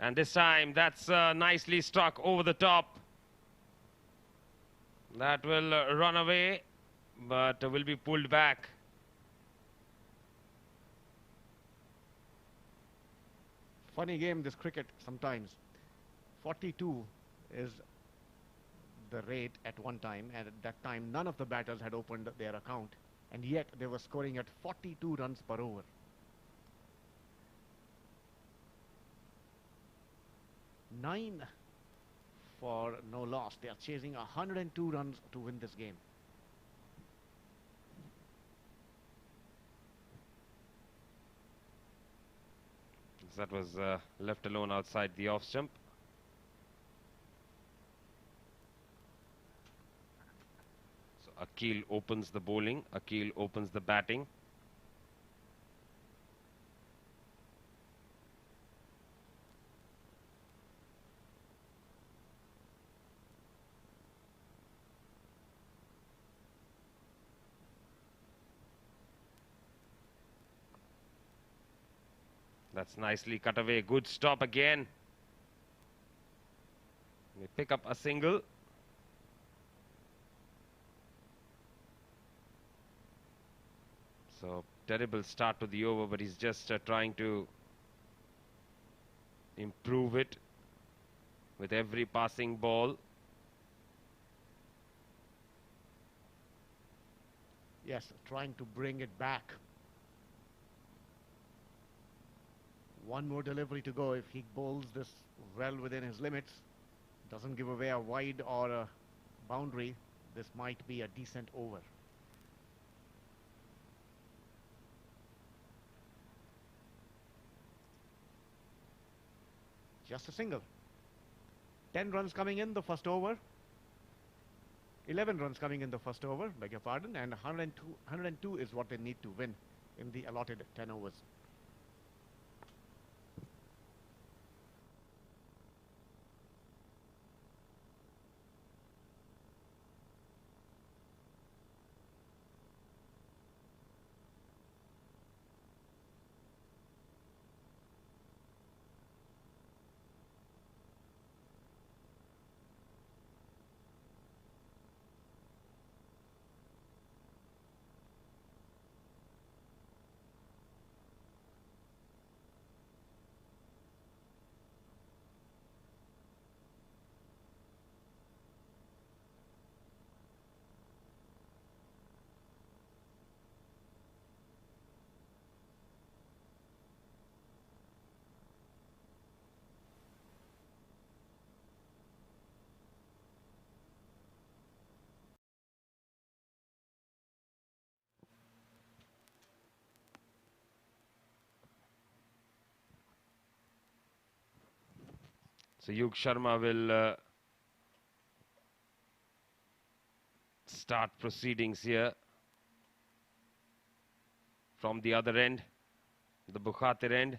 And this time, that's nicely struck over the top. That will run away, but will be pulled back. Funny game, this cricket, sometimes. 42 is the rate at one time, and at that time, none of the batters had opened their account, and yet they were scoring at 42 runs per over. Nine for no loss. They are chasing 102 runs to win this game. That was left alone outside the off stump. So Aqil opens the bowling. Aqil opens the batting. That's nicely cut away. Good stop again. They pick up a single. So terrible start to the over, but he's just trying to improve it with every passing ball. Yes, trying to bring it back. One more delivery to go. If he bowls this well within his limits, doesn't give away a wide or a boundary, this might be a decent over. Just a single. 10 runs coming in the first over. 11 runs coming in the first over, beg your pardon, and 102 is what they need to win in the allotted 10 overs. So Yug Sharma will start proceedings here from the other end, the Bukhatir end.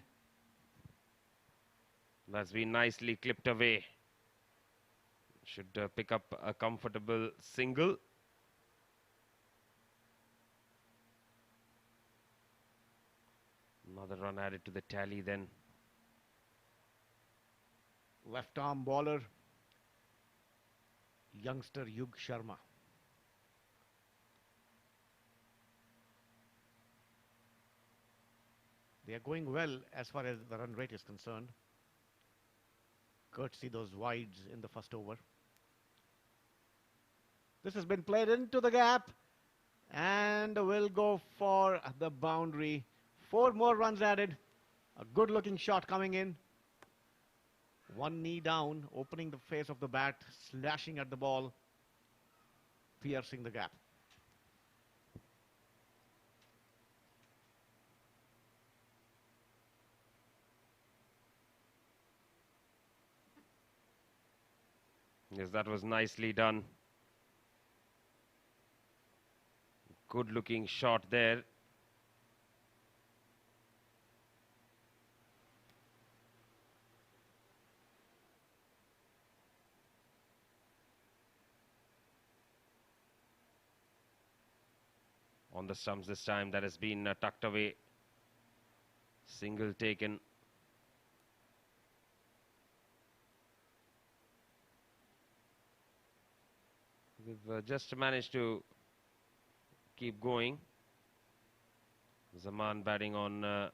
That's been nicely clipped away. Should pick up a comfortable single. Another run added to the tally then. Left arm bowler, youngster Yug Sharma. They are going well as far as the run rate is concerned, courtesy those wides in the first over. This has been played into the gap and will go for the boundary. 4 more runs added. A good looking shot coming in. One knee down, opening the face of the bat, slashing at the ball, piercing the gap. Yes, that was nicely done. Good looking shot there. On the stumps this time, that has been tucked away. Single taken. We've just managed to keep going. Zaman batting on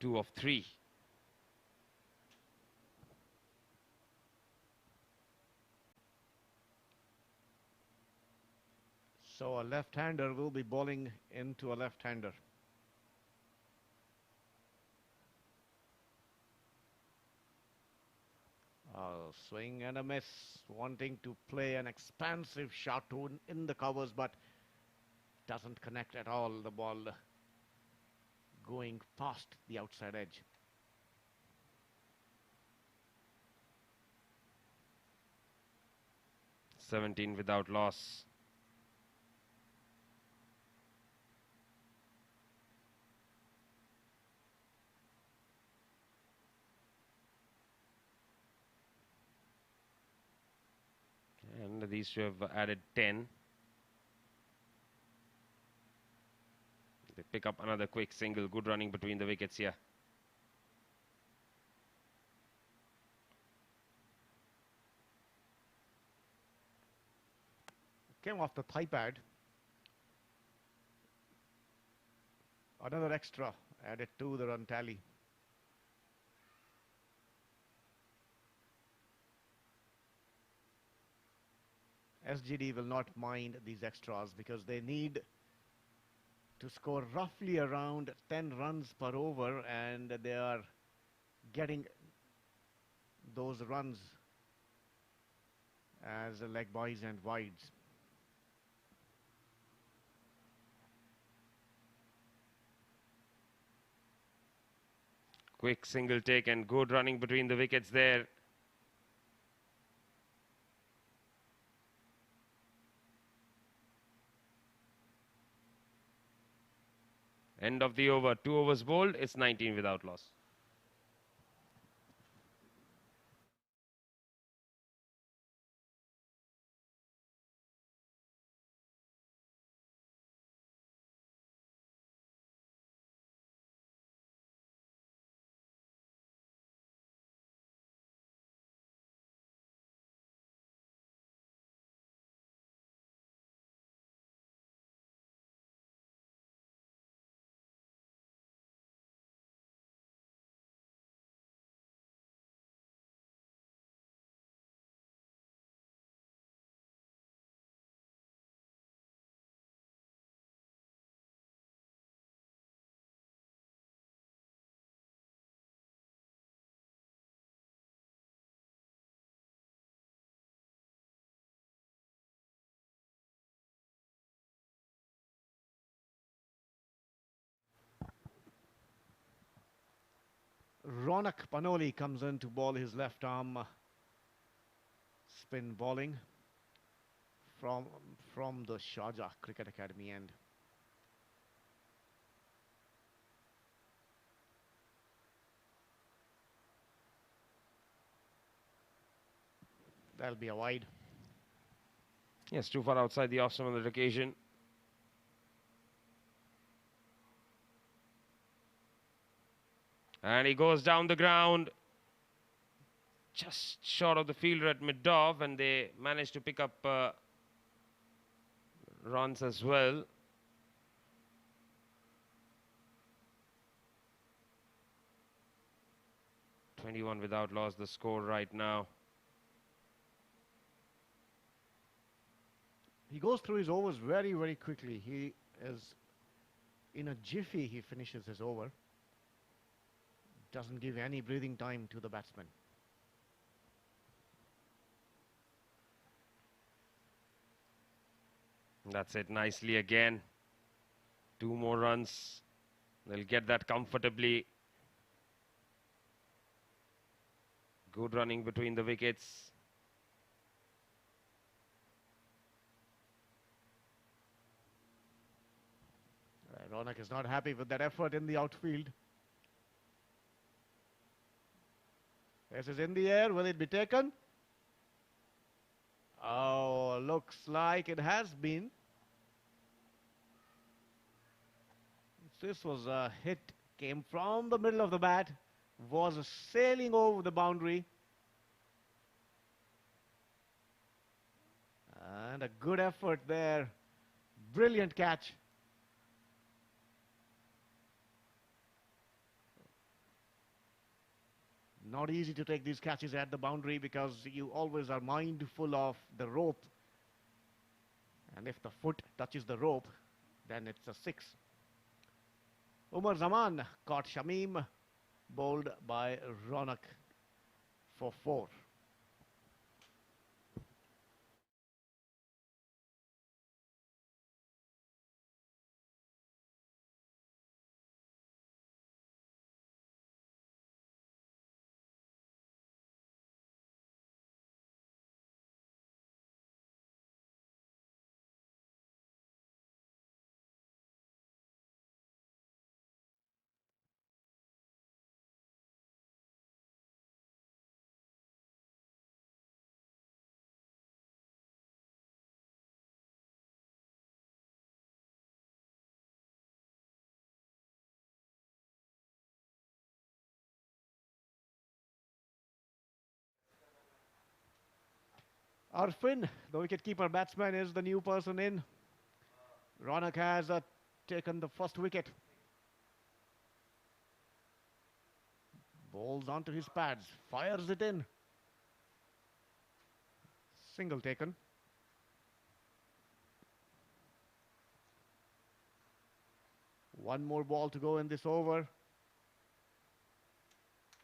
2 of 3. So a left-hander will be bowling into a left-hander. Swing and a miss, wanting to play an expansive shot in the covers, but doesn't connect at all. The ball going past the outside edge. "17 without loss." And these two have added 10. They pick up another quick single. Good running between the wickets here. Came off the thigh pad. Another extra added to the run tally. SGD will not mind these extras because they need to score roughly around 10 runs per over, and they are getting those runs as leg buys and wides. Quick single take and good running between the wickets there. End of the over. 2 overs bowled. It's 19 without loss. Ronak Panoli comes in to ball his left arm spin bowling from the Sharjah Cricket Academy end. That'll be a wide. Yes, too far outside the off stump on that occasion. And he goes down the ground, just short of the fielder at mid-off, and they managed to pick up runs as well. "21 without loss," the score right now. He goes through his overs very, very quickly. He is in a jiffy. He finishes his over. Doesn't give any breathing time to the batsman. That's it, nicely again. 2 more runs. They'll get that comfortably. Good running between the wickets. Ronak is not happy with that effort in the outfield. This is in the air. Will it be taken? Oh, looks like it has been. This was a hit. Came from the middle of the bat. Was sailing over the boundary. And a good effort there. Brilliant catch. Not easy to take these catches at the boundary because you always are mindful of the rope. And if the foot touches the rope, then it's a 6. Umar Zaman caught Shamim, bowled by Ronak for 4. Arfin, the wicketkeeper batsman, is the new person in. Ronak has taken the first wicket. Bowls onto his pads, fires it in. Single taken. One more ball to go in this over.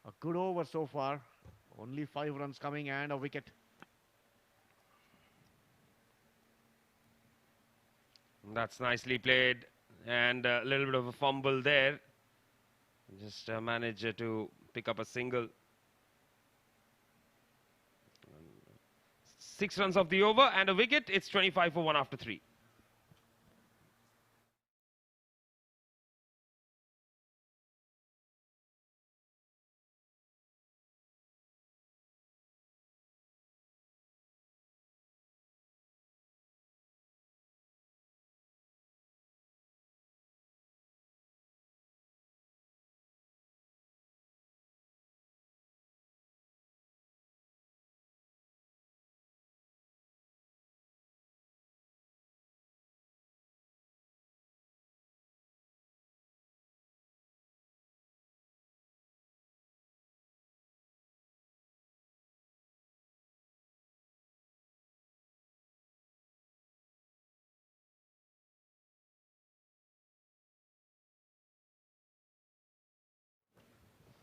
A good over so far. Only 5 runs coming and a wicket. That's nicely played, and a little bit of a fumble there. Just managed to pick up a single. 6 runs off the over and a wicket. It's 25 for 1 after 3.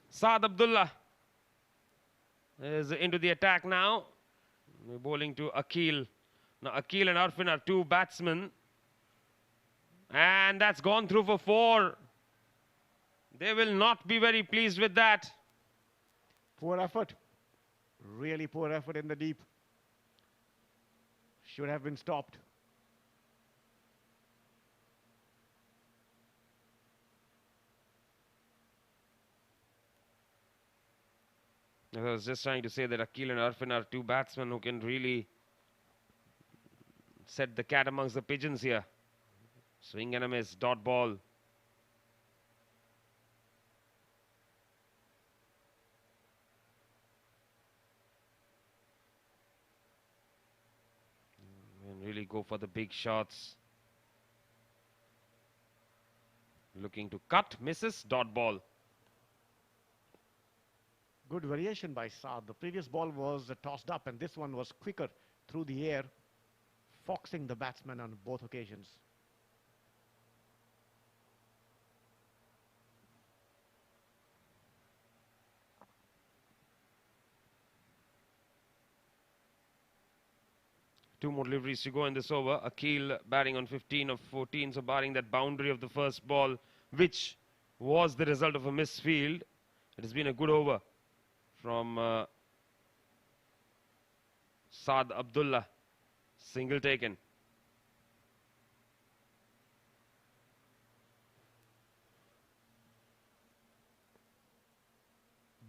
Saad Abdullah is into the attack now. We're bowling to Akil. Now Akil and Arfin are 2 batsmen. And that's gone through for 4. They will not be very pleased with that. Poor effort. Really poor effort in the deep. Should have been stopped. I was just trying to say that Akil and Arfin are two batsmen who can really set the cat amongst the pigeons here. Swing and a miss, dot ball. And really go for the big shots. Looking to cut, misses, dot ball. Good variation by Saad. The previous ball was tossed up and this one was quicker through the air, foxing the batsman on both occasions. Two more deliveries to go in this over. Akil batting on 15 of 14, so barring that boundary of the first ball, which was the result of a misfield. It has been a good over from Saad Abdullah. Single taken.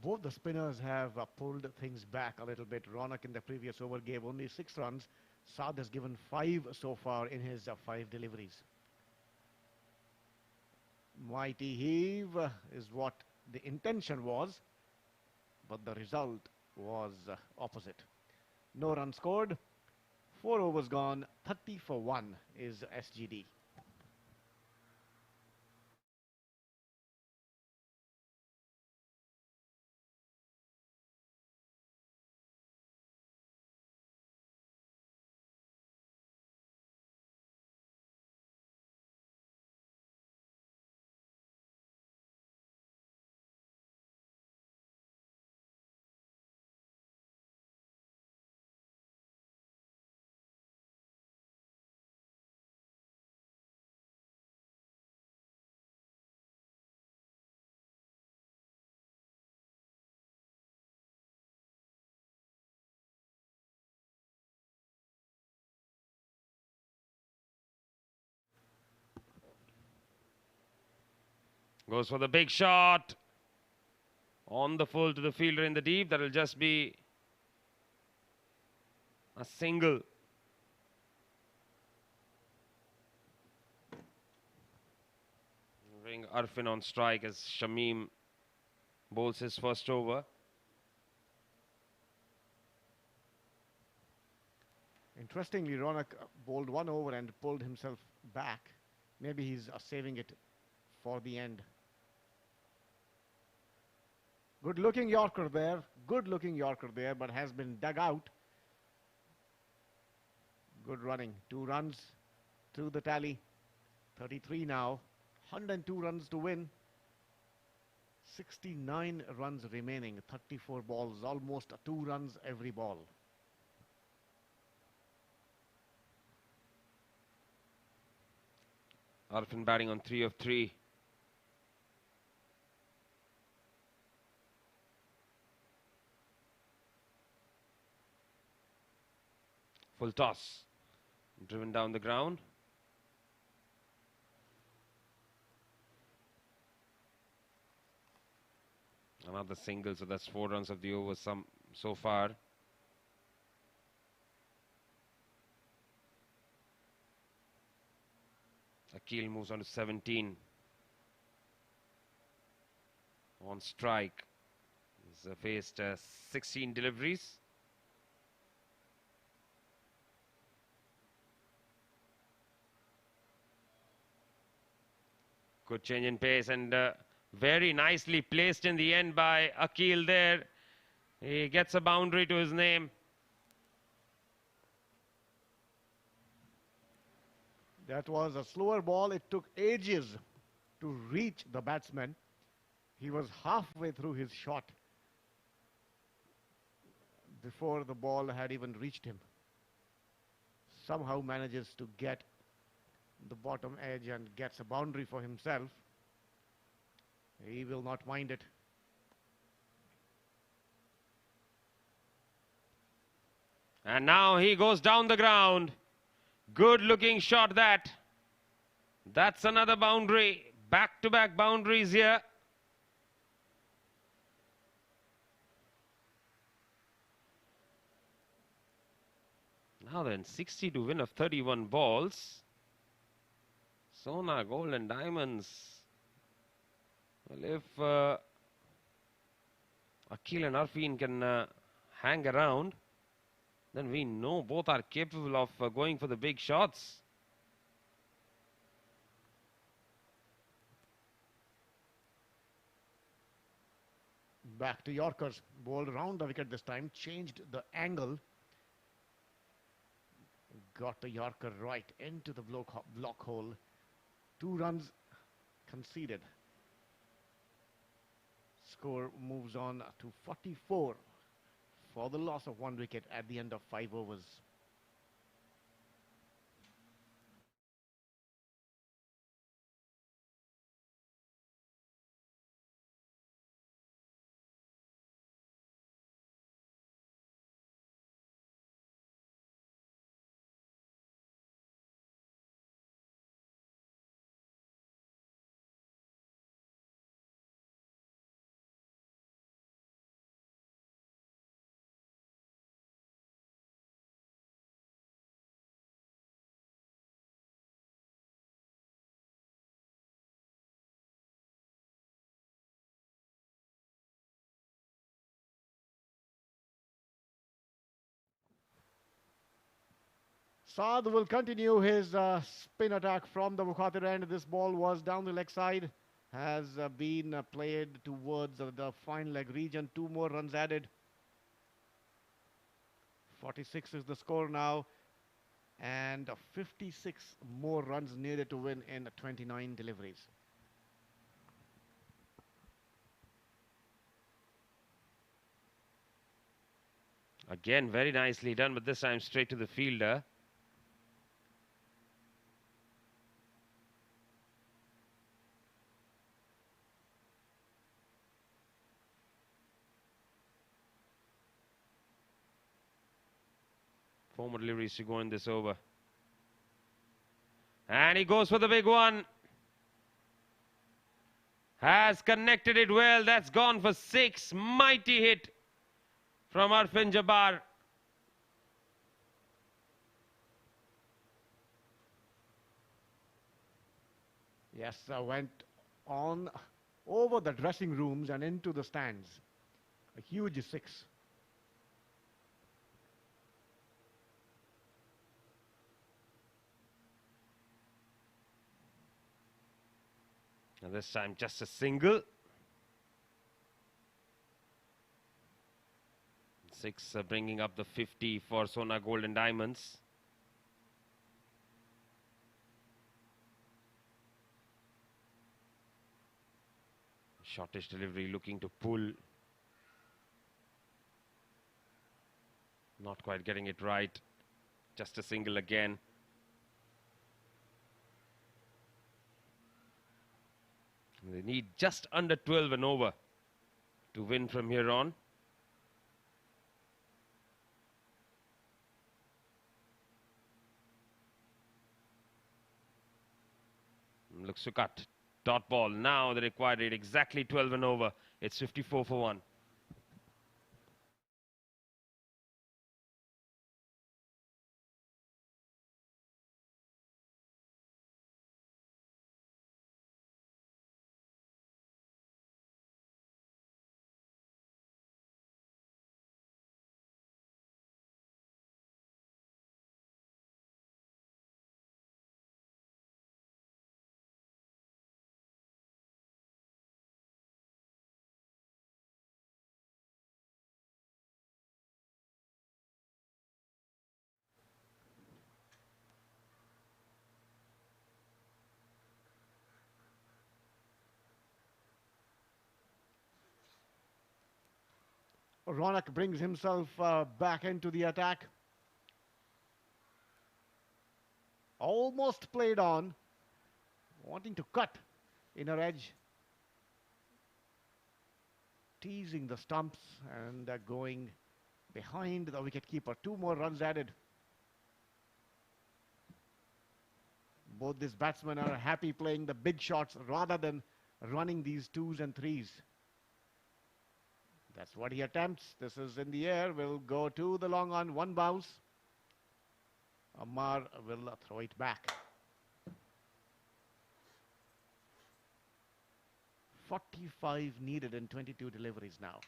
Both the spinners have pulled things back a little bit. Ronak in the previous over gave only 6 runs. Saad has given 5 so far in his 5 deliveries. Mighty heave is what the intention was, but the result was opposite. No run scored, 4 overs gone, 30 for 1 is SGD. Goes for the big shot. On the full to the fielder in the deep. That will just be a single. Bring Arfin on strike as Shamim bowls his first over. Interestingly, Ronak bowled 1 over and pulled himself back. Maybe he's saving it for the end. Good looking Yorker there. Good looking Yorker there, but has been dug out. Good running. 2 runs through the tally. 33 now. 102 runs to win. 69 runs remaining. 34 balls. Almost 2 runs every ball. Arfin batting on 3 of 3. Full toss. Driven down the ground. Another single, so that's 4 runs of the over so far. Akil moves on to 17. On strike. He's faced 16 deliveries. Good change in pace and very nicely placed in the end by Akil there. He gets a boundary to his name. That was a slower ball. It took ages to reach the batsman. He was halfway through his shot before the ball had even reached him. Somehow manages to get the bottom edge and gets a boundary for himself. He will not mind it. And now he goes down the ground. Good looking shot that. That's another boundary. Back-to-back boundaries here. Now then, 60 to win of 31 balls. Sona, Gold and Diamonds. Well, if Akil and Arfin can hang around, then we know both are capable of going for the big shots. Back to Yorkers. Bowled around the wicket this time. Changed the angle. Got the Yorker right into the block hole. 2 runs conceded. Score moves on to 44 for the loss of 1 wicket at the end of 5 overs. Saad will continue his spin attack from the Mukhatir end. This ball was down the leg side. Has been played towards the fine leg region. 2 more runs added. 46 is the score now. And 56 more runs needed to win in 29 deliveries. Again, very nicely done, but this time straight to the fielder. Four more deliveries to go in this over. And he goes for the big one. Has connected it well. That's gone for 6. Mighty hit from Arfin Jabbar. Yes, went on over the dressing rooms and into the stands. A huge 6. And this time just a single. 6 bringing up the 50 for Sona Gold and Diamonds. Shortish delivery looking to pull. Not quite getting it right. Just a single again. They need just under 12 and over to win from here on. Looks to cut. Dot ball. Now the required rate exactly 12 and over. It's 54 for 1. Ronak brings himself back into the attack. Almost played on. Wanting to cut inner edge. Teasing the stumps and going behind the wicketkeeper. 2 more runs added. Both these batsmen are happy playing the big shots rather than running these 2s and 3s. That's what he attempts. This is in the air. Will go to the long on. 1 bounce. Ammar will throw it back. 45 needed in 22 deliveries now.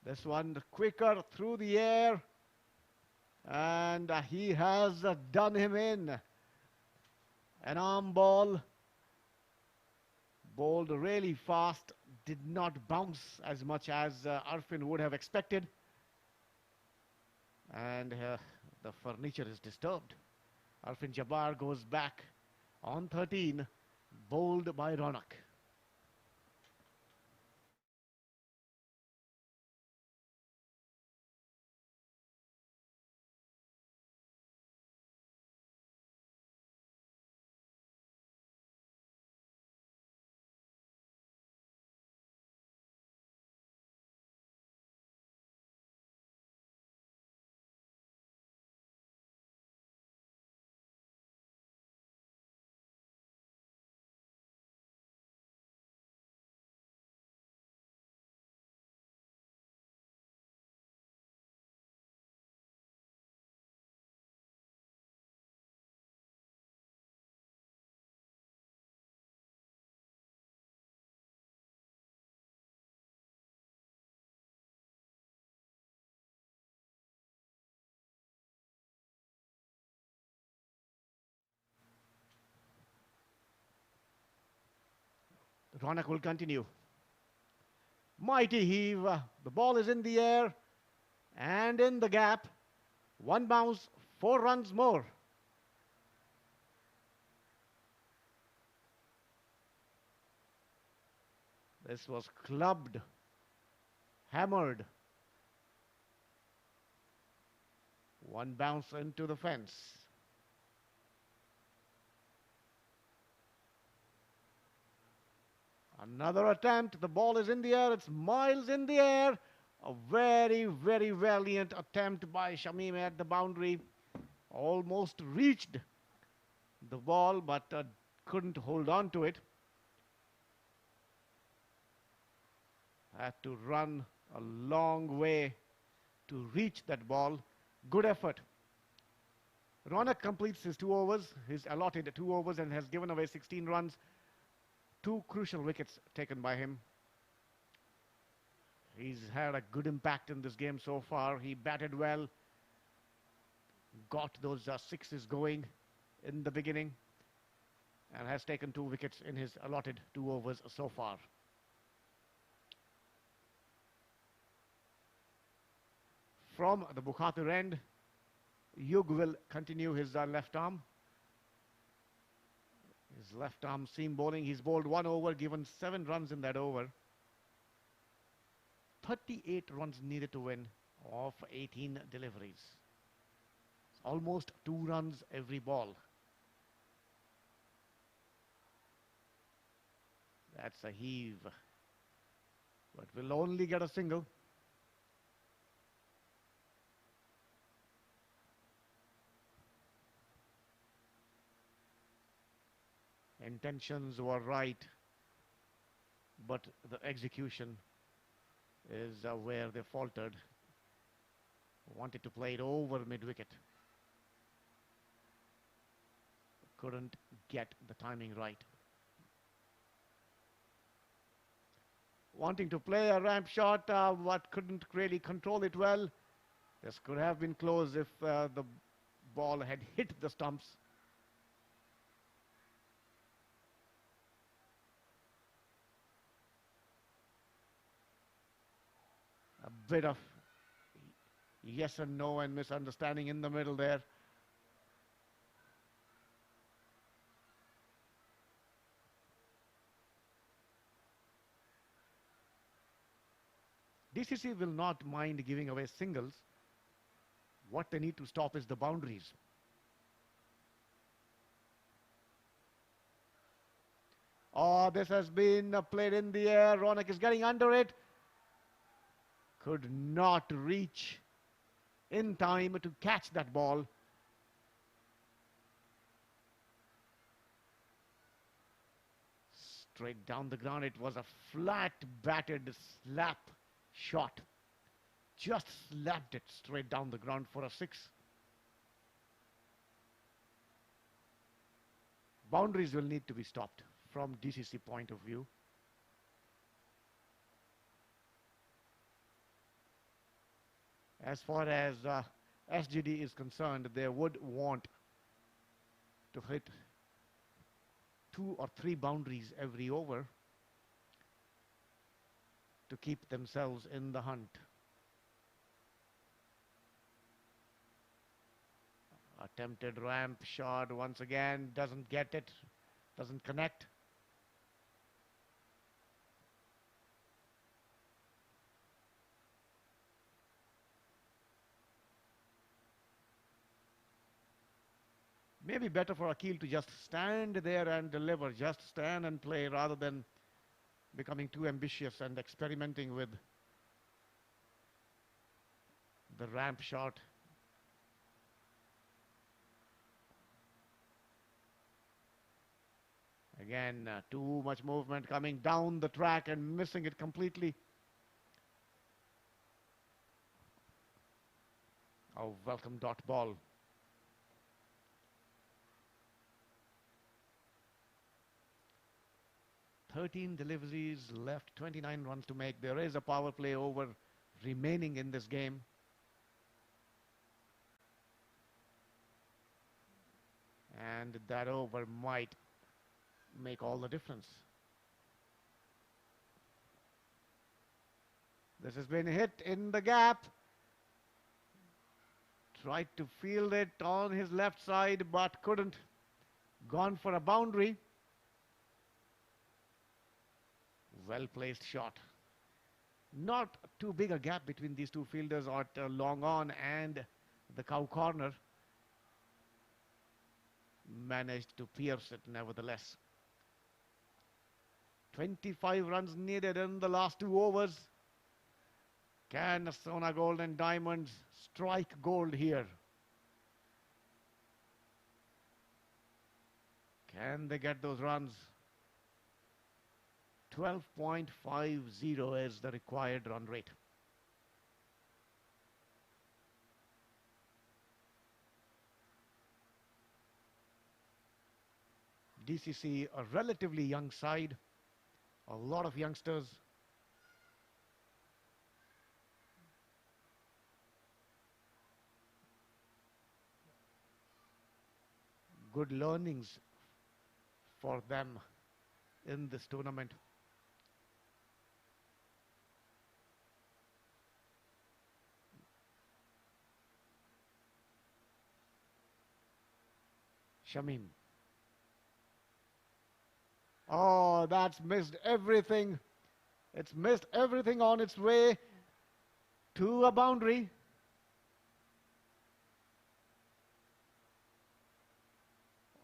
This one quicker through the air. And he has done him in. An arm ball. Bowled really fast. Did not bounce as much as Arfin would have expected. And the furniture is disturbed. Arfin Jabbar goes back on 13. Bowled by Ronak. Ronak will continue. Mighty heave. The ball is in the air and in the gap. 1 bounce, 4 runs more. This was clubbed, hammered. 1 bounce into the fence. Another attempt. The ball is in the air. It's miles in the air. A very, very valiant attempt by Shamim at the boundary. Almost reached the ball, but couldn't hold on to it. Had to run a long way to reach that ball. Good effort. Ronak completes his 2 overs, his allotted 2 overs, and has given away 16 runs. 2 crucial wickets taken by him. He's had a good impact in this game so far. He batted well, got those 6s going in the beginning, and has taken 2 wickets in his allotted 2 overs so far. From the Bukhatir end, Yug will continue his left arm. His left arm seam bowling. He's bowled 1 over, given 7 runs in that over. 38 runs needed to win of 18 deliveries. It's almost 2 runs every ball. That's a heave. But will only get a single. Intentions were right, but the execution is where they faltered. Wanted to play it over mid-wicket. Couldn't get the timing right. Wanting to play a ramp shot, but couldn't really control it well. This could have been close if the ball had hit the stumps. A bit of yes and no and misunderstanding in the middle there. DCC will not mind giving away singles. What they need to stop is the boundaries. Oh, this has been played in the air. Ronak is getting under it. Could not reach in time to catch that ball. Straight down the ground. It was a flat batted slap shot. Just slapped it straight down the ground for a 6. Boundaries will need to be stopped from DCC point of view. As far as SGD is concerned, they would want to hit 2 or 3 boundaries every over to keep themselves in the hunt. Attempted ramp shot once again, doesn't get it, doesn't connect. Maybe better for Akil to just stand there and deliver, just stand and play rather than becoming too ambitious and experimenting with the ramp shot. Again, too much movement coming down the track and missing it completely. Oh, welcome dot ball. "13 deliveries left, 29 runs to make." There is a power play over remaining in this game. And that over might make all the difference. This has been hit in the gap. Tried to field it on his left side but couldn't. Gone for a boundary. Well placed shot. Not too big a gap between these two fielders at long on and the cow corner. Managed to pierce it nevertheless. 25 runs needed in the last 2 overs. Can Sona Gold and Daimonds strike gold here? Can they get those runs? 12.50 is the required run rate. DCC, a relatively young side. A lot of youngsters. Good learnings for them in this tournament. Shamim. Oh, that's missed everything. It's missed everything on its way to a boundary.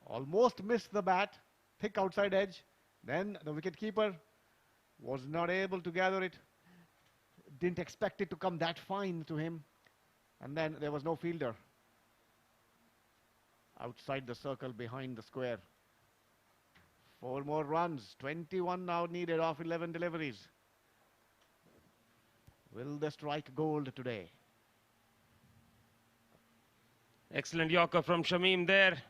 Almost missed the bat. Thick outside edge. Then the wicketkeeper was not able to gather it. Didn't expect it to come that fine to him. And then there was no fielder outside the circle behind the square. 4 more runs. 21 now needed off 11 deliveries. Will they strike gold today? Excellent Yorker from Shamim there.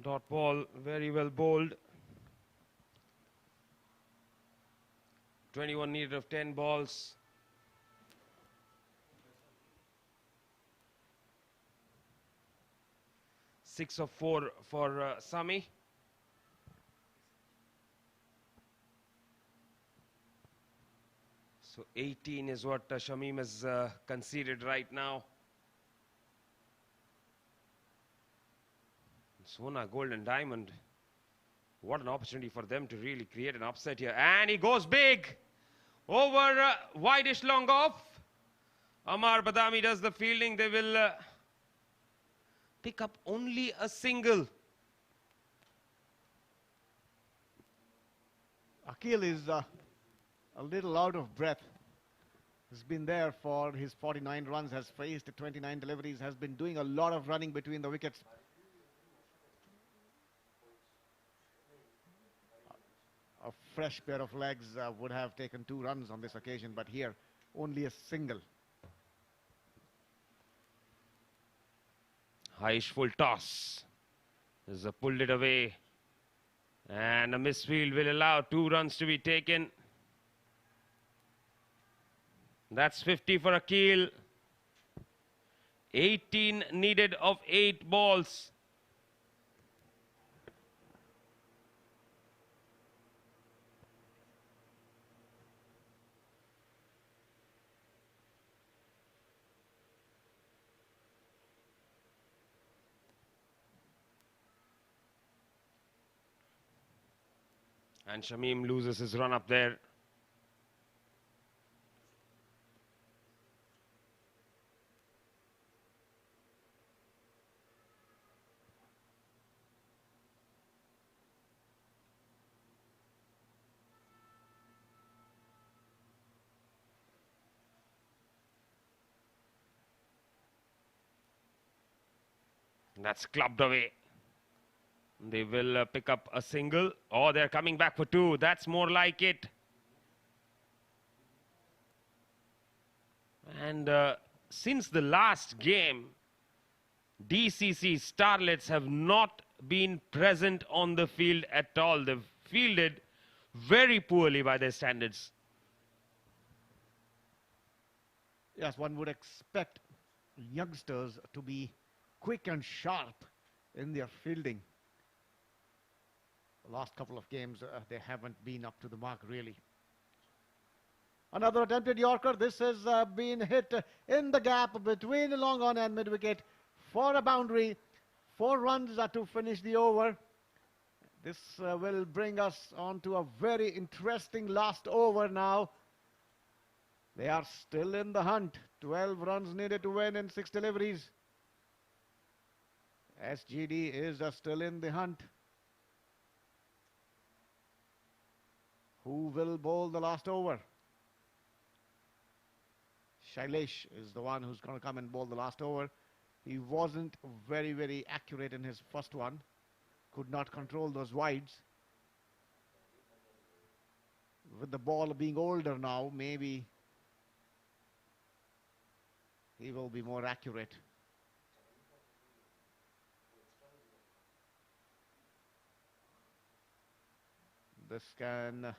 Dot ball very well bowled. 21 needed of 10 balls. Six of 4 for Sami. So 18 is what Shamim has conceded right now. Sona, Gold and Diamond. What an opportunity for them to really create an upset here. And he goes big. Over wideish long off. Amar Badami does the fielding. They will pick up only a single. Akil is a little out of breath. He's been there for his 49 runs, has faced 29 deliveries, has been doing a lot of running between the wickets. A fresh pair of legs would have taken 2 runs on this occasion, but here only a single. Haish full toss. This pulled it away. And a misfield will allow 2 runs to be taken. That's 50 for Akil. 18 needed of 8 balls. And Shamim loses his run up there. That's clubbed away. They will pick up a single. Oh, they're coming back for 2. That's more like it. And since the last game, DCC Starlets have not been present on the field at all. They've fielded very poorly by their standards. Yes, one would expect youngsters to be quick and sharp in their fielding. The last couple of games, they haven't been up to the mark, really. Another attempted Yorker. This has been hit in the gap between the long on and mid-wicket for a boundary. 4 runs to finish the over. This will bring us on to a very interesting last over now. They are still in the hunt. 12 runs needed to win in 6 deliveries. SGD is still in the hunt. Who will bowl the last over? Shailesh is the one who's going to come and bowl the last over. He wasn't very, very accurate in his first one. Could not control those wides. With the ball being older now, maybe he will be more accurate. This can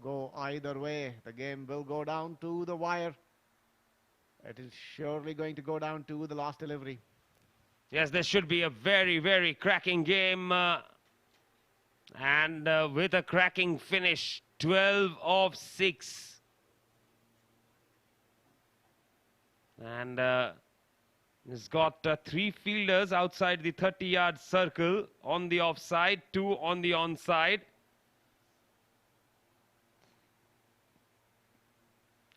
go either way. The game will go down to the wire. It is surely going to go down to the last delivery. Yes, this should be a very, very cracking game. And with a cracking finish, 12 of 6. And he's got 3 fielders outside the 30-yard circle on the offside, 2 on the onside.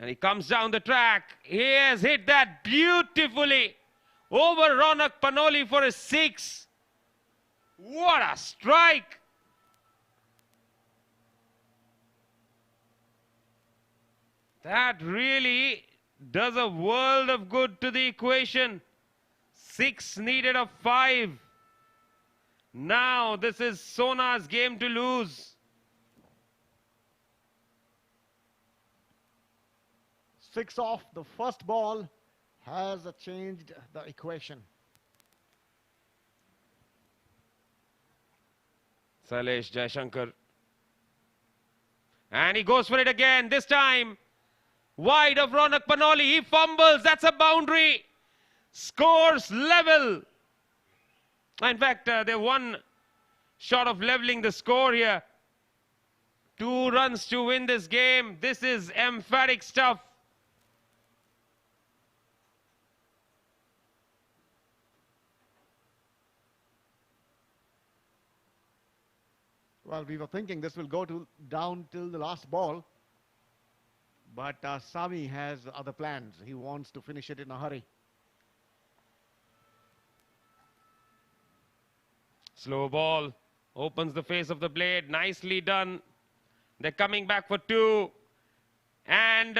And he comes down the track. He has hit that beautifully over Ronak Panoli for a 6. What a strike! That really does a world of good to the equation. 6 needed of 5. Now this is Sona's game to lose. 6 off the first ball has changed the equation. Sailesh Jaishankar. And he goes for it again. This time, wide of Ronak Panoli. He fumbles. That's a boundary. Scores level. In fact, they're 1 short of leveling the score here. 2 runs to win this game. This is emphatic stuff. Well, we were thinking this will go down till the last ball. But Sami has other plans. He wants to finish it in a hurry. Slow ball. Opens the face of the blade. Nicely done They're coming back for two. And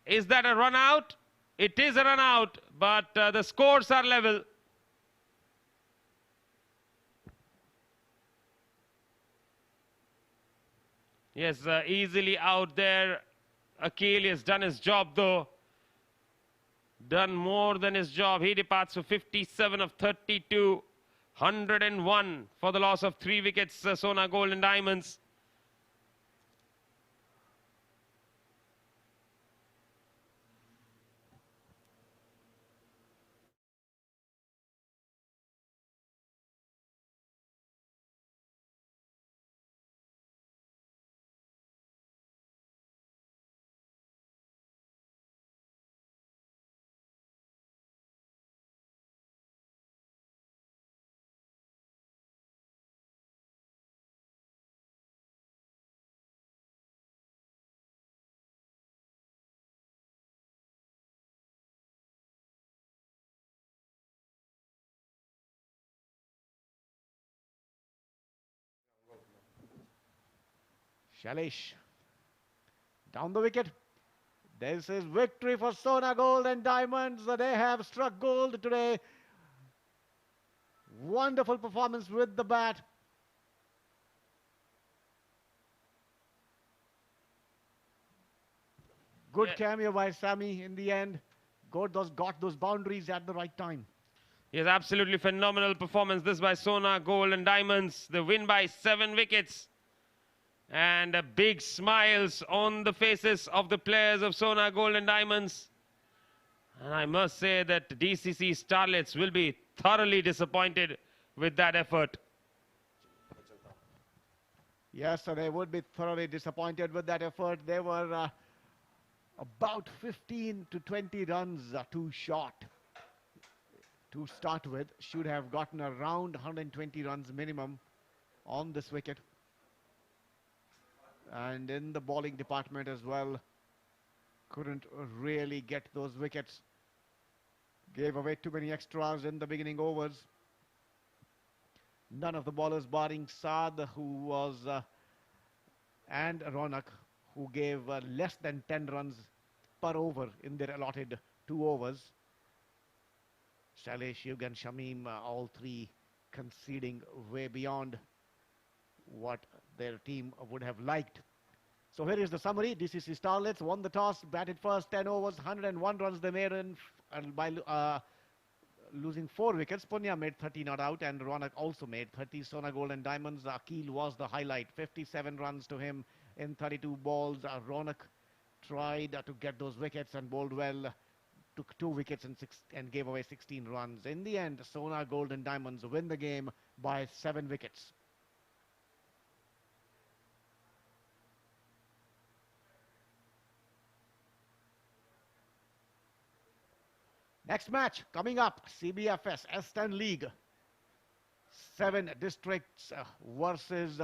is that a run out? It is a run out, but the scores are level. Yes, easily out there. Akil has done his job though. Done more than his job. He departs for 57 of 32. 101 for the loss of 3 wickets, Sona Gold and Diamonds. Shailesh down the wicket. This is victory for Sona Gold and Diamonds. They have struck gold today. Wonderful performance with the bat. Good cameo by Sammy in the end. Got those boundaries at the right time. Yes, absolutely phenomenal performance. This by Sona Gold and Diamonds. They win by 7 wickets. And big smiles on the faces of the players of Sona Gold and Diamonds. And I must say that DCC Starlets will be thoroughly disappointed with that effort. Yes, they would be thoroughly disappointed with that effort. They were about 15 to 20 runs too short to start with. Should have gotten around 120 runs minimum on this wicket. And in the bowling department as well, couldn't really get those wickets. Gave away too many extras in the beginning overs. None of the bowlers barring Saad, who was, and Ronak, who gave less than 10 runs per over in their allotted 2 overs. Shailesh, Yug and Shamim, all three conceding way beyond what their team would have liked. So here is the summary. DCC Starlets won the toss, batted first, 10 overs, 101 runs they made in, and by losing 4 wickets. Punya made 30 not out, and Ronak also made 30. Sona Gold and Diamonds, Akil was the highlight. 57 runs to him in 32 balls. Ronak tried to get those wickets and bowled well. Took 2 wickets and gave away 16 runs. In the end, Sona Gold and Diamonds win the game by 7 wickets. Next match coming up, CBFS S10 League. 7 districts versus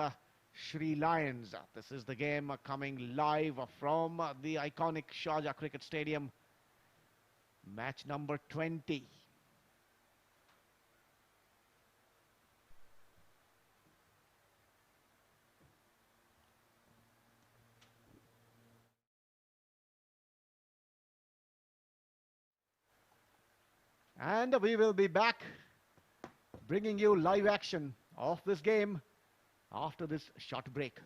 Sri Lions. This is the game coming live from the iconic Sharjah Cricket Stadium. Match number 20. And we will be back bringing you live action of this game after this short break.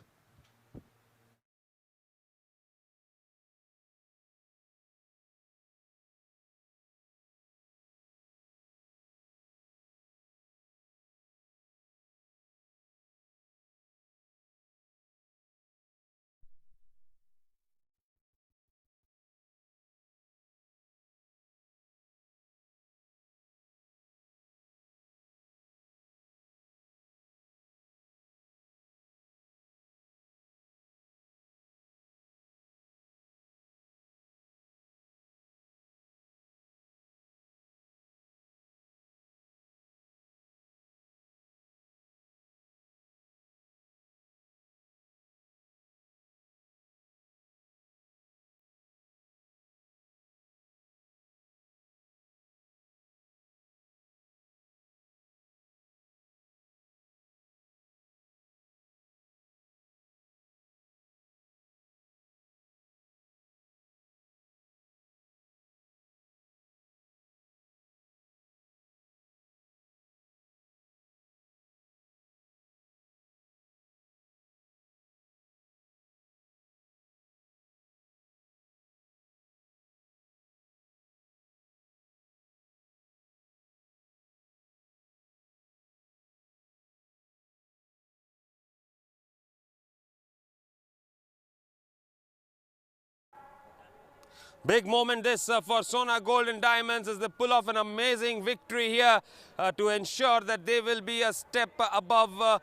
Big moment this for Sona Golden Diamonds as they pull off an amazing victory here to ensure that they will be a step above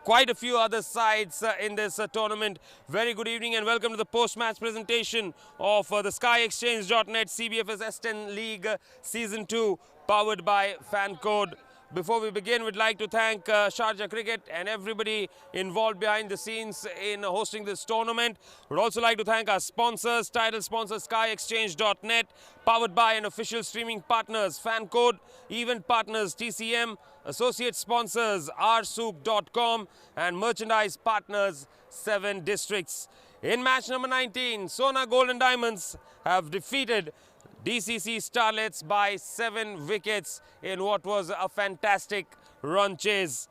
quite a few other sides in this tournament. Very good evening and welcome to the post-match presentation of the SkyExchange.net CBFS S10 League Season 2 powered by FanCode. Before we begin, we'd like to thank Sharjah Cricket and everybody involved behind the scenes in hosting this tournament. We'd also like to thank our sponsors, title sponsors SkyExchange.net, powered by and official streaming partners FanCode, event partners TCM, associate sponsors rsouk.com and merchandise partners 7 Districts. In match number 19, Sona Golden Diamonds have defeated DCC Starlets by 7 wickets in what was a fantastic run chase.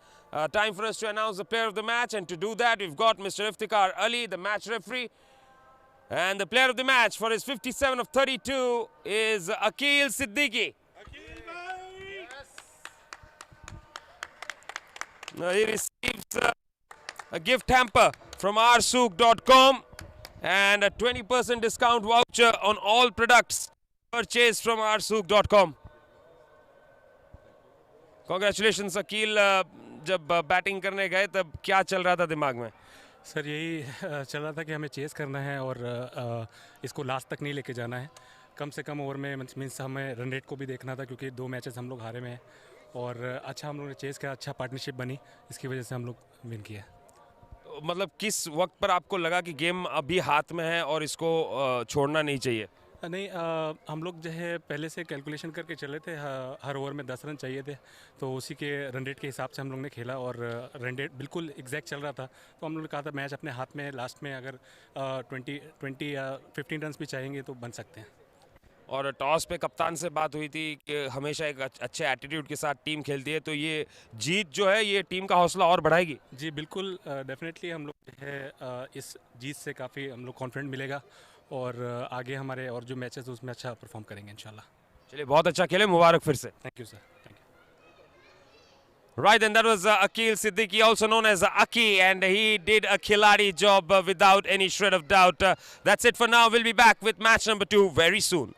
Time for us to announce the player of the match, and to do that we've got Mr. Iftikhar Ali, the match referee. And the player of the match for his 57 of 32 is Akil Siddiqui. Now he receives a gift hamper from rsouk.com and a 20% discount voucher on all products purchased from rsouk.com. Congratulations Akil. जब batting करने गए तब क्या चल रहा था दिमाग में? सर यही चल रहा था कि हमें चेस करना है और इसको लास्ट तक नहीं लेके जाना है. कम से कम ओवर में मीन्स हमें रन रेट को भी देखना था क्योंकि 2 मैचेस हम लोग हारे में हैं और अच्छा हम लोग ने चेस किया, अच्छा पार्टनरशिप बनी, इसकी वजह से हम लोग विन किया. मतलब किस वक्त पर आपको लगा कि गेम अभी हाथ में है और इसको छोड़ना नहीं चाहिए? नहीं, हम लोग जो है पहले से कैलकुलेशन करके चले थे. हर ओवर में 10 रन चाहिए थे, तो उसी के रन रेट के हिसाब से हम लोग ने खेला और रन रेट बिल्कुल एग्जैक्ट चल रहा था. तो हम लोग ने कहा था मैच अपने हाथ में है, लास्ट में अगर 20 या 15 रन भी चाहेंगे तो बन सकते हैं. और टॉस पे कप्तान से बात हुई थी कि हमेशा एक अच्छे एटीट्यूड के साथ टीम खेलती है, तो ये जीत जो है ये टीम का हौसला और बढ़ाएगी. जी बिल्कुल, डेफिनेटली हम लोग जो है इस जीत से काफ़ी हम लोग कॉन्फिडेंट मिलेगा और आगे हमारे और जो मैचेस उसमें अच्छा परफॉर्म करेंगे इंशाल्लाह. चलिए, बहुत अच्छा खेले, मुबारक फिर से. Thank you sir. Thank you. Right, and that was Akil Siddiqui, also known as Aki, and he did a khiladi job without any shred of doubt. That's it for now. We'll be back with match number 2 very soon.